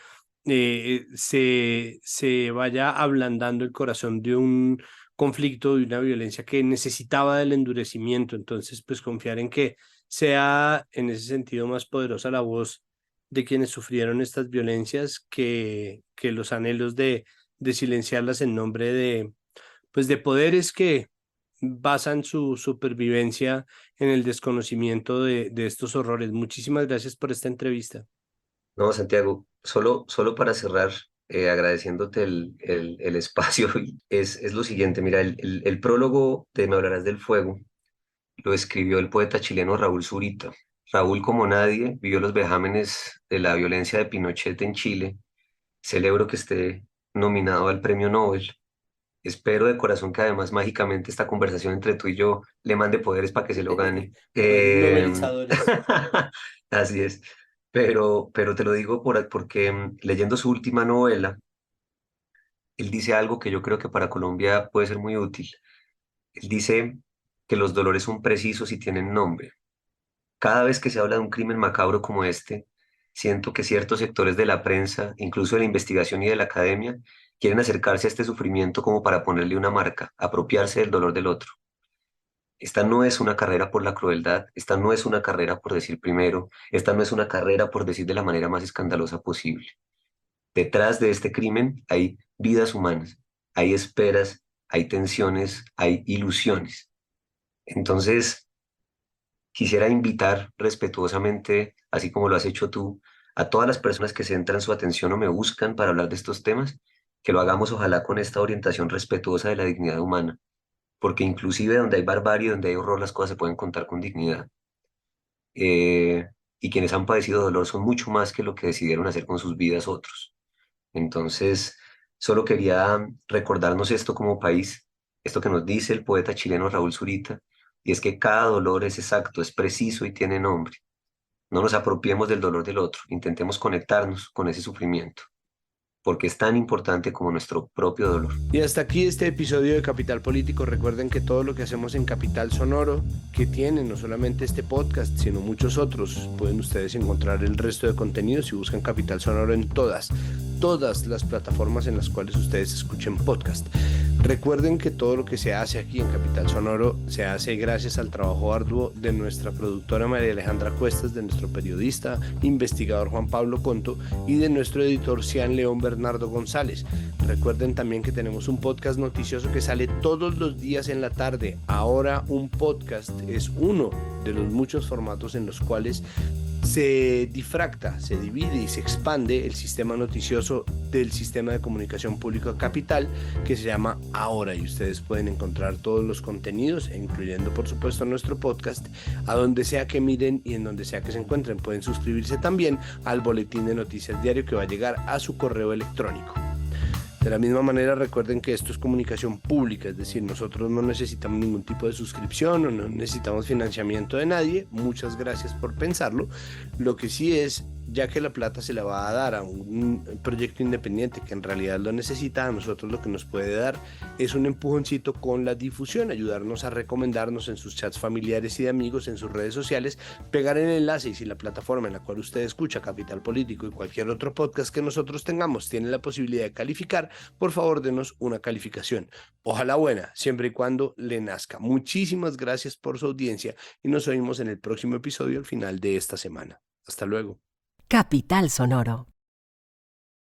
se vaya ablandando el corazón de un conflicto, de una violencia que necesitaba del endurecimiento. Entonces, pues confiar en que sea en ese sentido más poderosa la voz de quienes sufrieron estas violencias que los anhelos de silenciarlas en nombre pues de poderes que basan su supervivencia en el desconocimiento de estos horrores. Muchísimas gracias por esta entrevista. No, Santiago, solo para cerrar, agradeciéndote el espacio, es lo siguiente. Mira, el prólogo de Me hablarás del fuego lo escribió el poeta chileno Raúl Zurita. Raúl, como nadie, vivió los vejámenes de la violencia de Pinochet en Chile. Celebro que esté nominado al Premio Nobel. Espero de corazón que además mágicamente esta conversación entre tú y yo le mande poderes para que se lo gane. Novelizadores. Así es. Pero te lo digo porque leyendo su última novela, él dice algo que yo creo que para Colombia puede ser muy útil. Él dice que los dolores son precisos y tienen nombre. Cada vez que se habla de un crimen macabro como este, siento que ciertos sectores de la prensa, incluso de la investigación y de la academia, quieren acercarse a este sufrimiento como para ponerle una marca, apropiarse del dolor del otro. Esta no es una carrera por la crueldad, esta no es una carrera por decir primero, esta no es una carrera por decir de la manera más escandalosa posible. Detrás de este crimen hay vidas humanas, hay esperas, hay tensiones, hay ilusiones. Entonces, quisiera invitar respetuosamente, así como lo has hecho tú, a todas las personas que centran su atención o me buscan para hablar de estos temas, que lo hagamos ojalá con esta orientación respetuosa de la dignidad humana, porque inclusive donde hay barbarie, donde hay horror, las cosas se pueden contar con dignidad. Y quienes han padecido dolor son mucho más que lo que decidieron hacer con sus vidas otros. Entonces, solo quería recordarnos esto como país, esto que nos dice el poeta chileno Raúl Zurita, y es que cada dolor es exacto, es preciso y tiene nombre. No nos apropiemos del dolor del otro, intentemos conectarnos con ese sufrimiento, porque es tan importante como nuestro propio dolor. Y hasta aquí este episodio de Capital Político. Recuerden que todo lo que hacemos en Capital Sonoro, que tiene no solamente este podcast, sino muchos otros, pueden ustedes encontrar el resto de contenidos si buscan Capital Sonoro en todas las plataformas en las cuales ustedes escuchen podcast. Recuerden que todo lo que se hace aquí en Capital Sonoro se hace gracias al trabajo arduo de nuestra productora María Alejandra Cuestas, de nuestro periodista, investigador Juan Pablo Conto y de nuestro editor Cian León Bernardo González. Recuerden también que tenemos un podcast noticioso que sale todos los días en la tarde. Ahora un podcast es uno de los muchos formatos en los cuales se difracta, se divide y se expande el sistema noticioso del sistema de comunicación pública Capital, que se llama Ahora, y ustedes pueden encontrar todos los contenidos, incluyendo por supuesto nuestro podcast, a donde sea que miren y en donde sea que se encuentren. Pueden suscribirse también al boletín de noticias diario que va a llegar a su correo electrónico. De la misma manera, recuerden que esto es comunicación pública, es decir, nosotros no necesitamos ningún tipo de suscripción o no necesitamos financiamiento de nadie. Muchas gracias por pensarlo. Lo que sí es ya que la plata se la va a dar a un proyecto independiente que en realidad lo necesita. A nosotros lo que nos puede dar es un empujoncito con la difusión, ayudarnos a recomendarnos en sus chats familiares y de amigos, en sus redes sociales, pegar el enlace, y si la plataforma en la cual usted escucha Capital Político y cualquier otro podcast que nosotros tengamos tiene la posibilidad de calificar, por favor denos una calificación. Ojalá buena, siempre y cuando le nazca. Muchísimas gracias por su audiencia y nos oímos en el próximo episodio al final de esta semana. Hasta luego. Capital Sonoro.